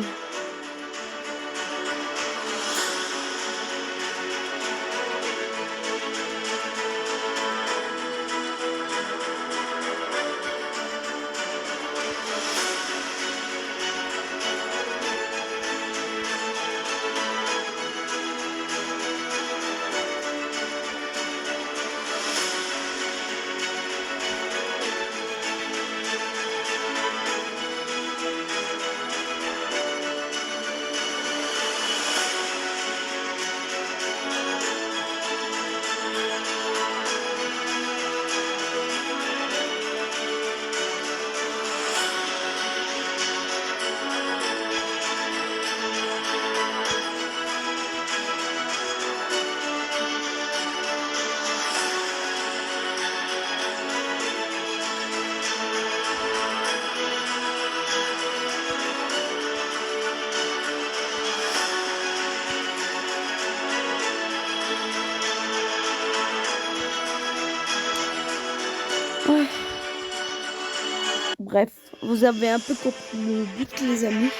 Bref, vous avez un peu compris le but, les amis.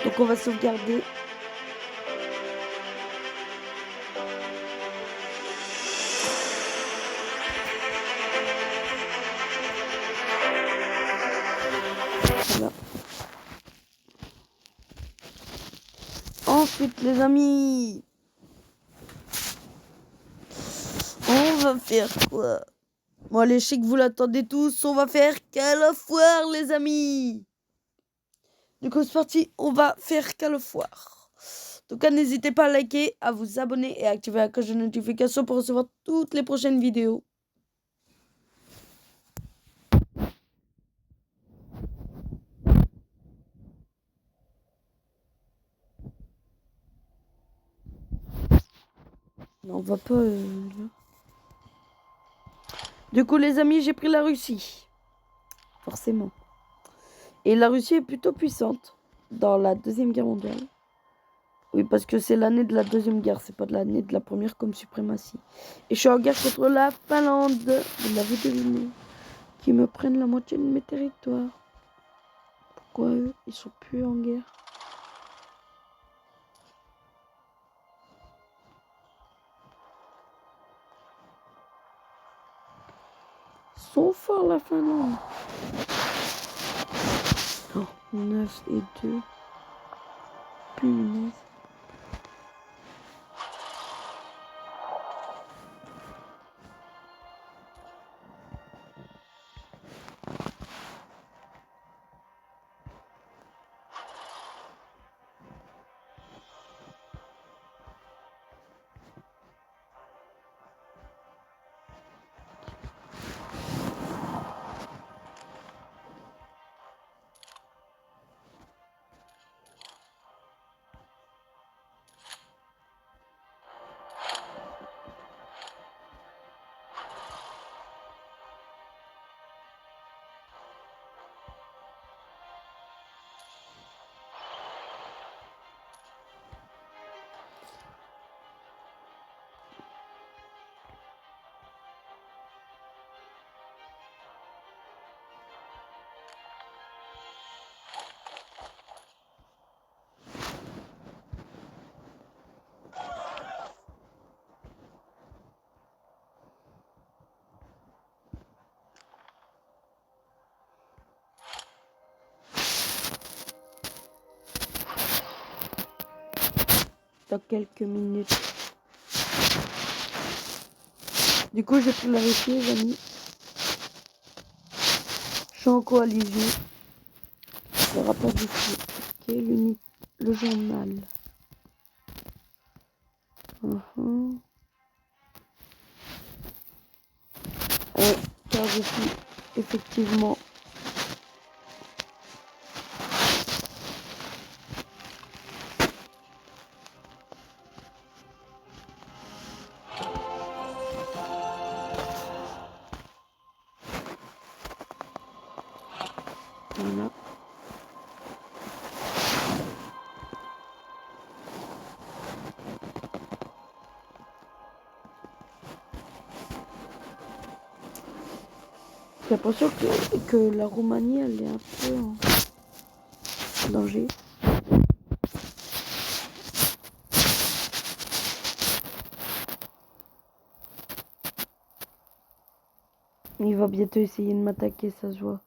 Donc on va sauvegarder. Voilà. Ensuite, les amis, on va faire quoi? Bon, allez, je sais que vous l'attendez tous. On va faire Calofoire, les amis. Du coup, c'est parti. On va faire Calofoire. En tout cas, n'hésitez pas à liker, à vous abonner et à activer la cloche de notification pour recevoir toutes les prochaines vidéos. Non, on va pas là. Du coup, les amis, j'ai pris la Russie. Forcément. Et la Russie est plutôt puissante dans la Deuxième Guerre mondiale. Oui, parce que c'est l'année de la Deuxième Guerre, c'est pas de l'année de la Première comme suprématie. Et je suis en guerre contre la Finlande, vous l'avez deviné, qui me prennent la moitié de mes territoires. Pourquoi eux, ils sont plus en guerre? Ils sont forts la Finlande. Oh, 9 et 2. Punaise. Dans quelques minutes. Du coup, j'ai pris la Russie, les amis. Je suis en coalition. Le rapport du fou, qui est le journal. Car je suis effectivement voilà. J'ai l'impression que la Roumanie, elle est un peu en danger. Il va bientôt essayer de m'attaquer, ça se voit.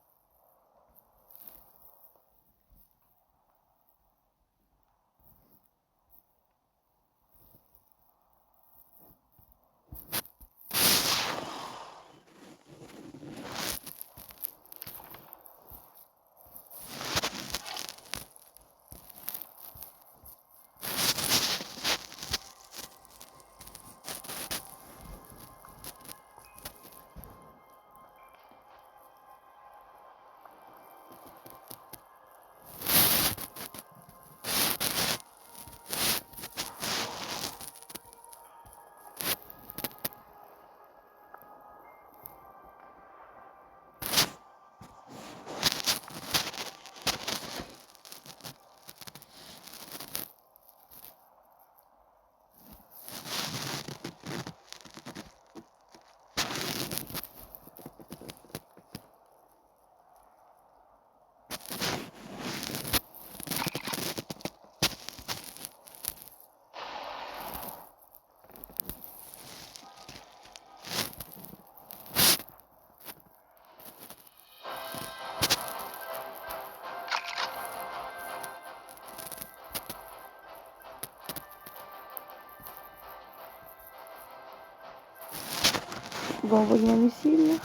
On va envoyer un missile.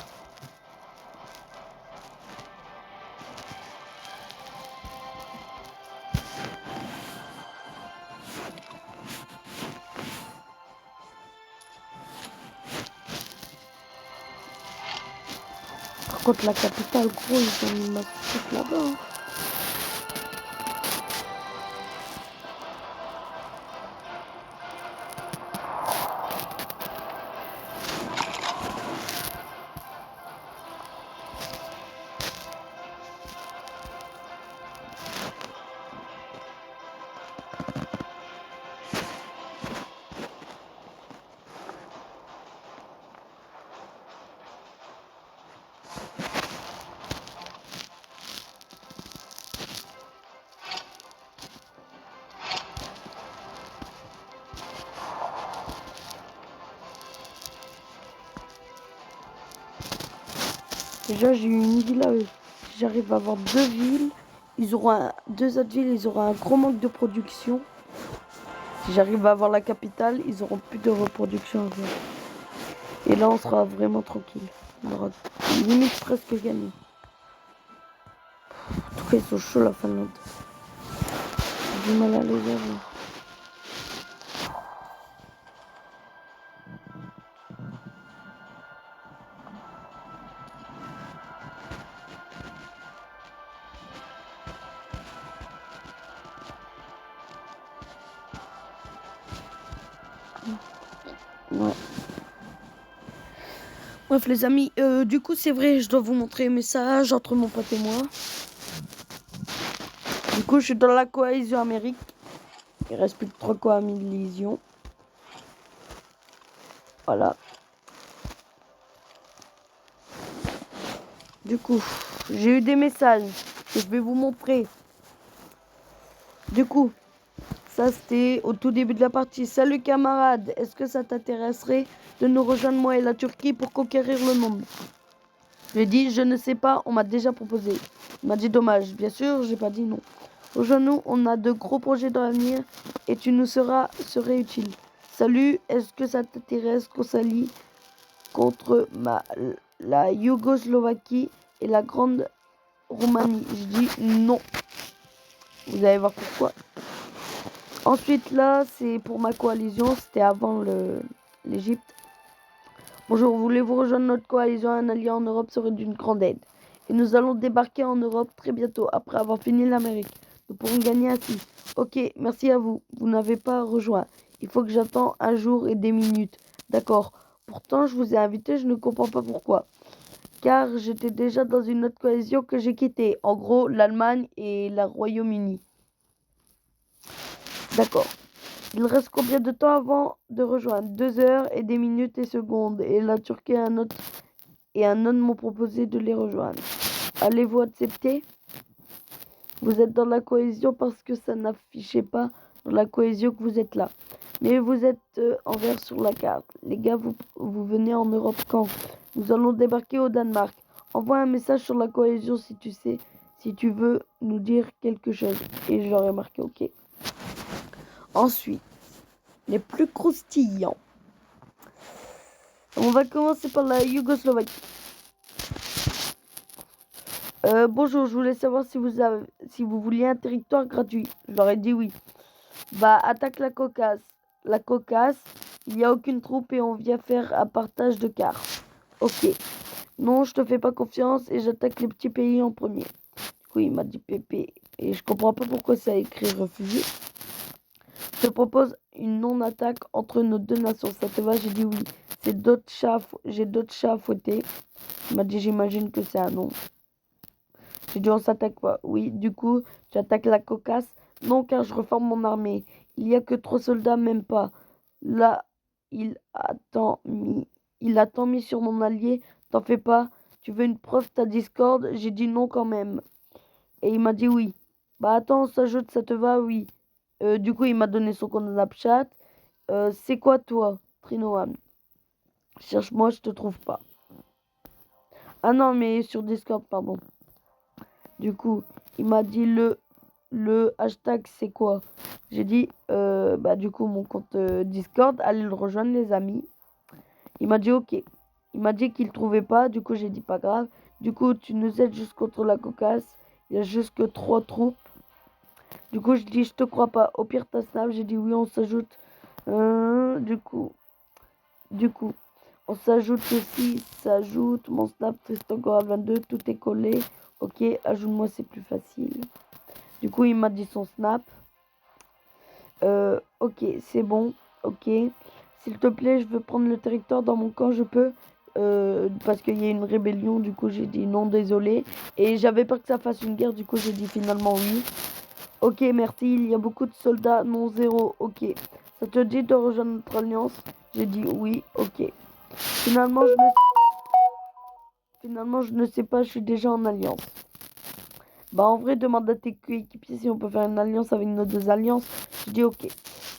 Par contre, la capitale, gros, ils ont mis ma truc là-bas. Hein. Déjà, j'ai eu une idée là. Si j'arrive à avoir deux villes, deux autres villes, ils auront un gros manque de production. Si j'arrive à avoir la capitale, ils auront plus de reproduction. Et là, on sera vraiment tranquille. On aura limite presque gagné. En tout cas, ils sont chauds la Finlande. J'ai du mal à les avoir. Ouais. Bref les amis, du coup c'est vrai, je dois vous montrer un message entre mon pote et moi. Du coup je suis dans la coalition Amérique. Il reste plus que 3 coalitions. Voilà. Du coup, j'ai eu des messages que je vais vous montrer. Du coup, ça c'était au tout début de la partie. Salut camarade, est-ce que ça t'intéresserait de nous rejoindre moi et la Turquie pour conquérir le monde? Je lui ai dit, je ne sais pas, on m'a déjà proposé. Il m'a dit dommage, bien sûr, j'ai pas dit non. Rejoins-nous, on a de gros projets dans l'avenir et tu nous serais utile. Salut, est-ce que ça t'intéresse qu'on s'allie contre la Yougoslovaquie et la Grande Roumanie? Je dis non. Vous allez voir pourquoi. Ensuite là, c'est pour ma coalition, c'était avant l'Égypte. Bonjour, voulez-vous rejoindre notre coalition? Un allié en Europe serait d'une grande aide. Et nous allons débarquer en Europe très bientôt, après avoir fini l'Amérique. Nous pourrons gagner ainsi. Ok, merci à vous. Vous n'avez pas rejoint. Il faut que j'attende un jour et des minutes. D'accord. Pourtant, je vous ai invité, je ne comprends pas pourquoi. Car j'étais déjà dans une autre coalition que j'ai quittée. En gros, l'Allemagne et le Royaume-Uni. D'accord. Il reste combien de temps avant de rejoindre? 2 heures et des minutes et secondes. Et la Turquie et un autre m'ont proposé de les rejoindre. Allez-vous accepter? Vous êtes dans la cohésion parce que ça n'affichait pas dans la cohésion que vous êtes là. Mais vous êtes en vert sur la carte. Les gars, vous venez en Europe quand? Nous allons débarquer au Danemark. Envoie un message sur la cohésion si tu veux nous dire quelque chose. Et je leur ai marqué OK. Ensuite, les plus croustillants. On va commencer par la Yougoslavie. Bonjour, je voulais savoir si vous vouliez un territoire gratuit. Je leur ai dit oui. Bah, attaque la Caucase. La Caucase, il n'y a aucune troupe et on vient faire un partage de cartes. Ok. Non, je te fais pas confiance et j'attaque les petits pays en premier. Du coup, il m'a dit Pépé. Et je comprends pas pourquoi ça a écrit refusé. Je te propose une non-attaque entre nos deux nations. Ça te va? J'ai dit oui. J'ai d'autres chats à fouetter. Il m'a dit j'imagine que c'est un non. J'ai dit on s'attaque pas. Oui, du coup, tu attaques la Caucase. Non, car je reforme mon armée. Il y a que 3 soldats, même pas. Là, il a tant mis sur mon allié. T'en fais pas. Tu veux une preuve, ta Discord? J'ai dit non quand même. Et il m'a dit oui. Bah attends, on s'ajoute, ça te va? Oui. Du coup, il m'a donné son compte Snapchat. C'est quoi toi, Trinoam? Cherche-moi, je te trouve pas. Ah non, mais sur Discord, pardon. Du coup, il m'a dit le hashtag c'est quoi? J'ai dit bah du coup mon compte Discord, allez le rejoindre les amis. Il m'a dit ok. Il m'a dit qu'il trouvait pas, du coup j'ai dit pas grave. Du coup tu nous aides juste contre la Caucase. Il y a juste que 3 troupes. Du coup je dis je te crois pas. Au pire ta snap, j'ai dit oui on s'ajoute. Du coup, on s'ajoute aussi, s'ajoute. Mon snap Tristan Cora 22, tout est collé. Ok, ajoute-moi c'est plus facile. Du coup il m'a dit son snap. Ok, c'est bon. Ok. S'il te plaît, je veux prendre le territoire dans mon camp, je peux. Parce qu'il y a une rébellion, du coup j'ai dit non, désolé. Et j'avais peur que ça fasse une guerre, du coup j'ai dit finalement oui. Ok, merci, il y a beaucoup de soldats, non zéro, ok. Ça te dit de rejoindre notre alliance? J'ai dit oui, ok. Finalement, je ne sais pas, je suis déjà en alliance. Bah en vrai, demande à tes coéquipiers si on peut faire une alliance avec nos 2 alliances. Je dis ok.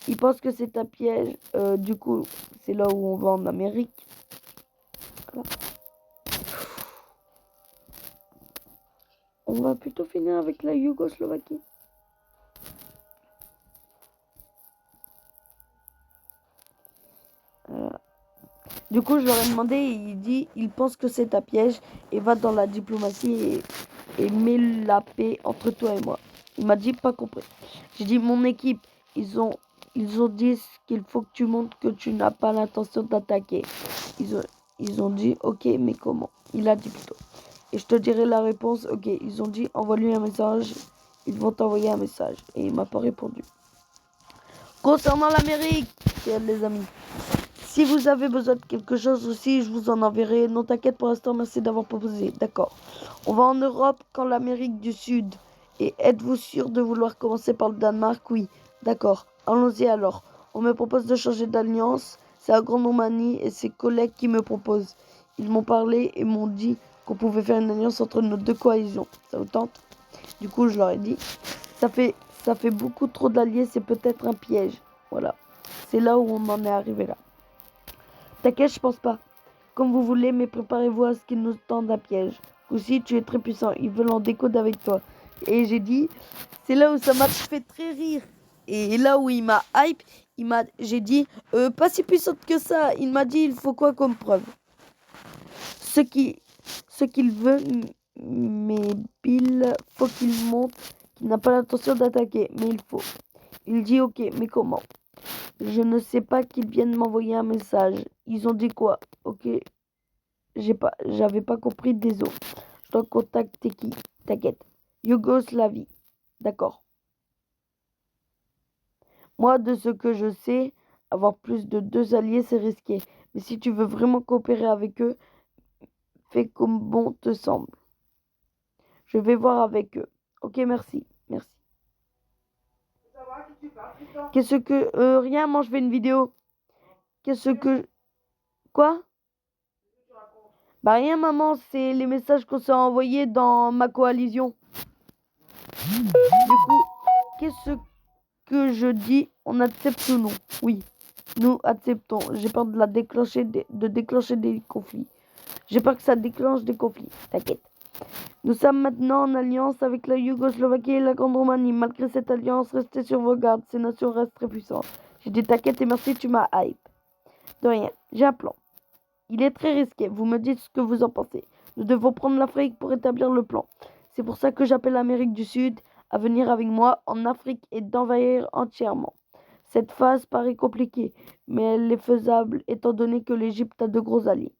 Ils pensent que c'est un piège. Du coup, c'est là où on va en Amérique. Voilà. On va plutôt finir avec la Yougoslovaquie. Voilà. Du coup, je leur ai demandé et il dit, il pense que c'est un piège et va dans la diplomatie et met la paix entre toi et moi. Il m'a dit pas compris. J'ai dit mon équipe, ils ont dit qu'il faut que tu montres que tu n'as pas l'intention d'attaquer. Ils ont dit ok, mais comment? Il a dit plutôt. Et je te dirai la réponse. Ok, ils ont dit envoie-lui un message. Ils vont t'envoyer un message. Et il m'a pas répondu. Concernant l'Amérique, les amis. Si vous avez besoin de quelque chose aussi, je vous en enverrai. Non, t'inquiète pour l'instant, merci d'avoir proposé. D'accord. On va en Europe quand l'Amérique du Sud. Et êtes-vous sûr de vouloir commencer par le Danemark? Oui. D'accord. Allons-y alors. On me propose de changer d'alliance. C'est à Grand-Normandie et ses collègues qui me proposent. Ils m'ont parlé et m'ont dit qu'on pouvait faire une alliance entre nos 2 coalitions. Ça vous tente? Du coup, je leur ai dit, ça fait beaucoup trop d'alliés, c'est peut-être un piège. Voilà. C'est là où on en est arrivé là. T'inquiète, je pense pas. Comme vous voulez, mais préparez-vous à ce qu'ils nous tendent un piège. Aussi, tu es très puissant, ils veulent en découdre avec toi. Et j'ai dit, c'est là où ça m'a fait très rire. Et là où il m'a hype, j'ai dit, pas si puissante que ça. Il m'a dit, il faut quoi comme preuve? Ce qu'il veut, mais Bill, faut qu'il montre qu'il n'a pas l'intention d'attaquer. Mais il faut. Il dit, ok, mais comment? Je ne sais pas qu'ils viennent m'envoyer un message. Ils ont dit quoi? Ok, j'avais pas compris, désolé. Je dois contacter qui? T'inquiète. Yougoslavie. D'accord. Moi, de ce que je sais, avoir plus de 2 alliés, c'est risqué. Mais si tu veux vraiment coopérer avec eux, fais comme bon te semble. Je vais voir avec eux. Ok, merci. Merci. Qu'est-ce que... rien, moi je fais une vidéo. Qu'est-ce que... Quoi? Bah rien, maman, c'est les messages qu'on s'est envoyés dans ma coalition. Du coup, qu'est-ce que je dis? On accepte ou non? Oui, nous acceptons. J'ai peur de déclencher des conflits. J'ai peur que ça déclenche des conflits. T'inquiète. Nous sommes maintenant en alliance avec la Yougoslovaquie et la Grande-Roumanie. Malgré cette alliance, restez sur vos gardes. Ces nations restent très puissantes. J'ai dit t'inquiète et merci, tu m'as hype. De rien, j'ai un plan. Il est très risqué. Vous me dites ce que vous en pensez. Nous devons prendre l'Afrique pour établir le plan. C'est pour ça que j'appelle l'Amérique du Sud à venir avec moi en Afrique et d'envahir entièrement. Cette phase paraît compliquée, mais elle est faisable étant donné que l'Égypte a de gros alliés.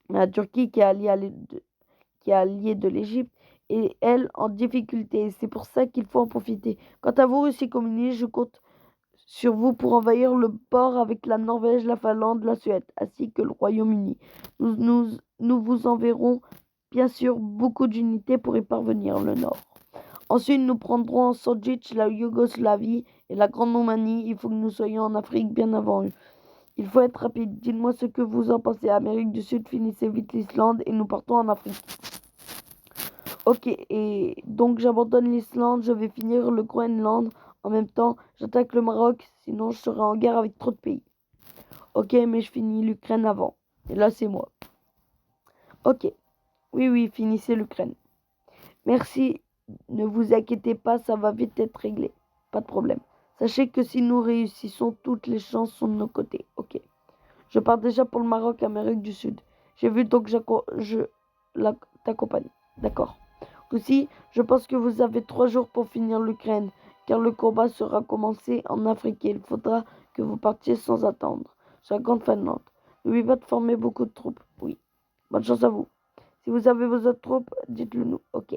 La Turquie, qui est alliée de l'Égypte, est, elle, en difficulté. C'est pour ça qu'il faut en profiter. Quant à vous, Russie communiste, je compte sur vous pour envahir le port avec la Norvège, la Finlande, la Suède, ainsi que le Royaume-Uni. Nous vous enverrons bien sûr beaucoup d'unités pour y parvenir, le Nord. Ensuite, nous prendrons en sandwich la Yougoslavie et la Grande-Roumanie. Il faut que nous soyons en Afrique bien avant eux. Il faut être rapide. Dites-moi ce que vous en pensez. Amérique du Sud, finissez vite l'Islande et nous partons en Afrique. Ok, et donc j'abandonne l'Islande, je vais finir le Groenland. En même temps, j'attaque le Maroc, sinon je serai en guerre avec trop de pays. Ok, mais je finis l'Ukraine avant. Et là, c'est moi. Ok. Oui, finissez l'Ukraine. Merci. Ne vous inquiétez pas, ça va vite être réglé. Pas de problème. Sachez que si nous réussissons, toutes les chances sont de nos côtés. Ok. Je pars déjà pour le Maroc, Amérique du Sud. J'ai vu, donc t'accompagne. D'accord. Aussi, je pense que vous avez 3 jours pour finir l'Ukraine, car le combat sera commencé en Afrique et il faudra que vous partiez sans attendre. C'est la Grande Finlande. N'oubliez pas de former beaucoup de troupes. Oui. Bonne chance à vous. Si vous avez besoin de troupes, dites-le nous. Ok.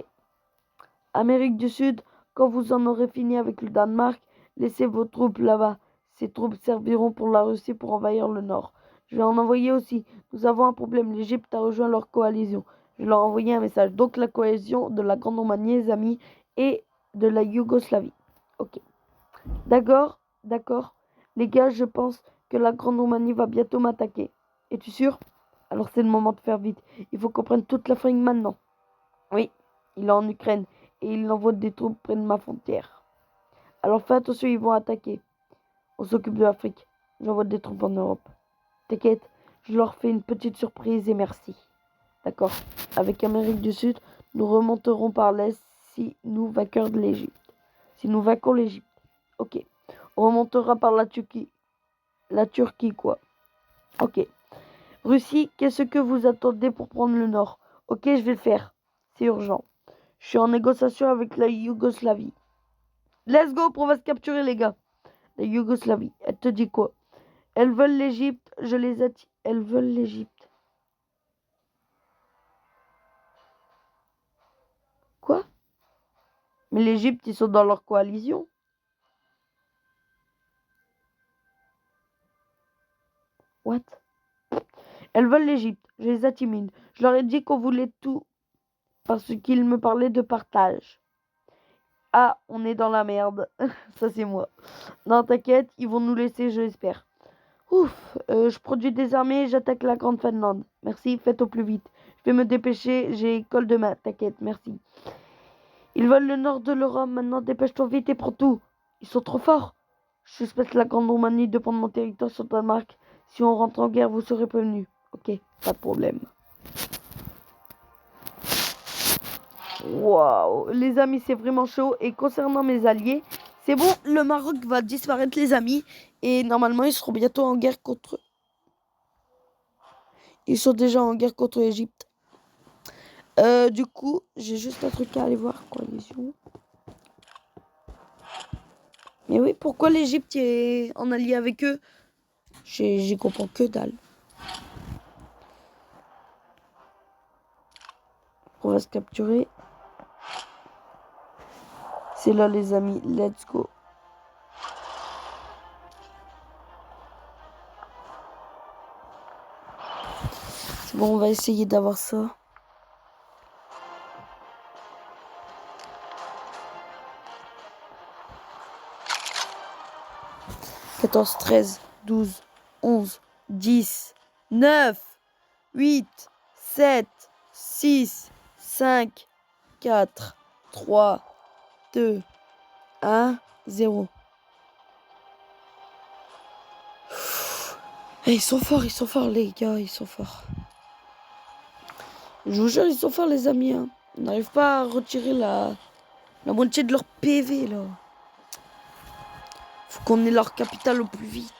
Amérique du Sud, quand vous en aurez fini avec le Danemark, laissez vos troupes là-bas. Ces troupes serviront pour la Russie pour envahir le Nord. Je vais en envoyer aussi. Nous avons un problème. L'Égypte a rejoint leur coalition. Je vais leur envoyer un message. Donc la coalition de la Grande Roumanie, les amis, et de la Yougoslavie. Ok. D'accord, d'accord. Les gars, je pense que la Grande Roumanie va bientôt m'attaquer. Es-tu sûr? Alors c'est le moment de faire vite. Il faut qu'on prenne toute l'Afrique maintenant. Oui, il est en Ukraine et il envoie des troupes près de ma frontière. Alors fais attention, ils vont attaquer. On s'occupe de l'Afrique. J'envoie des troupes en Europe. T'inquiète, je leur fais une petite surprise et merci. D'accord. Avec Amérique du Sud, nous remonterons par l'Est si nous vainquons l'Égypte. Si nous vainquons l'Égypte. Ok. On remontera par la Turquie. La Turquie, quoi. Ok. Russie, qu'est-ce que vous attendez pour prendre le Nord? Ok, je vais le faire. C'est urgent. Je suis en négociation avec la Yougoslavie. Let's go, on va se capturer, les gars. La Yougoslavie, elle te dit quoi? Elles veulent l'Égypte, je les attire. Elles veulent l'Égypte. Quoi? Mais l'Égypte, ils sont dans leur coalition. What? Elles veulent l'Égypte, je les intimide. Je leur ai dit qu'on voulait tout parce qu'ils me parlaient de partage. Ah, on est dans la merde. Ça, c'est moi. Non, t'inquiète, ils vont nous laisser, je l'espère. Ouf, je produis des armées et j'attaque la Grande Finlande. Merci, faites au plus vite. Je vais me dépêcher, j'ai école demain. T'inquiète, merci. Ils veulent le nord de l'Europe, maintenant dépêche-toi vite et prends tout. Ils sont trop forts. Je suspecte la Grande Roumanie de prendre mon territoire sur Danemark. Si on rentre en guerre, vous serez prévenus. Ok, pas de problème. Waouh, les amis, c'est vraiment chaud. Et concernant mes alliés, c'est bon, le Maroc va disparaître, les amis. Et normalement, ils seront bientôt en guerre contre... Ils sont déjà en guerre contre l'Égypte. Du coup, j'ai juste un truc à aller voir. Coalition. Mais oui, pourquoi l'Égypte est en allié avec eux? J'y comprends que dalle. On va se capturer. C'est là, les amis. Let's go. C'est bon, on va essayer d'avoir ça. « 14, 13, 12, 11, 10, 9, 8, 7, 6, 5, 4, 3, 2, 1, 0. Ils sont forts, les gars, ils sont forts. Je vous jure, ils sont forts, les amis. Hein. On n'arrive pas à retirer la moitié de leur PV, là. Faut qu'on ait leur capitale au plus vite.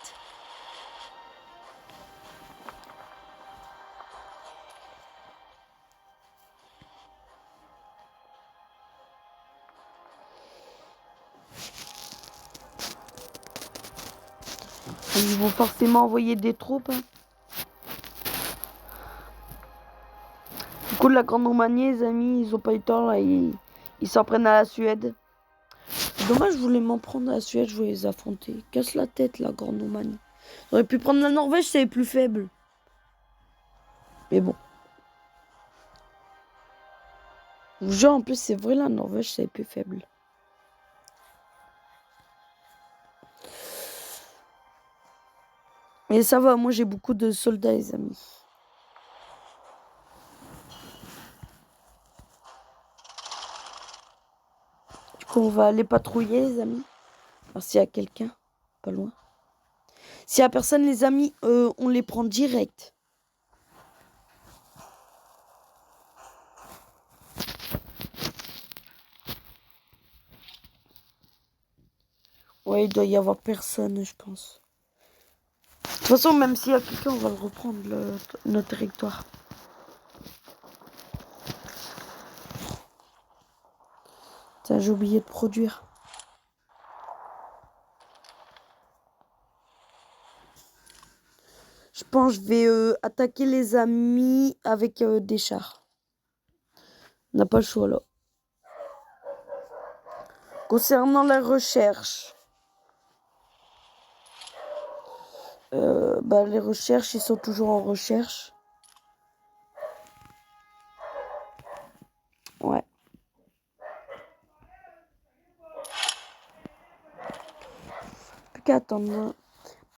Ils vont forcément envoyer des troupes. Hein. Du coup, la Grande Roumanie, les amis, ils ont pas eu le temps, là. Ils s'en prennent à la Suède. Dommage, je voulais m'en prendre à la Suède, je voulais les affronter. Casse la tête, la Grande Roumanie. J'aurais pu prendre la Norvège, c'est plus faible. Mais bon. Je vous jure, en plus, c'est vrai, la Norvège, c'est plus faible. Mais ça va, moi, j'ai beaucoup de soldats, les amis. Du coup, on va aller patrouiller, les amis. Alors, s'il y a quelqu'un, pas loin. S'il y a personne, les amis, on les prend direct. Ouais, il doit y avoir personne, je pense. De toute façon, même s'il y a quelqu'un, on va le reprendre, notre territoire. Ça, j'ai oublié de produire. Je pense que je vais attaquer les amis avec des chars. On n'a pas le choix là. Concernant la recherche, les recherches, ils sont toujours en recherche. Ouais. Plus qu'à attendre.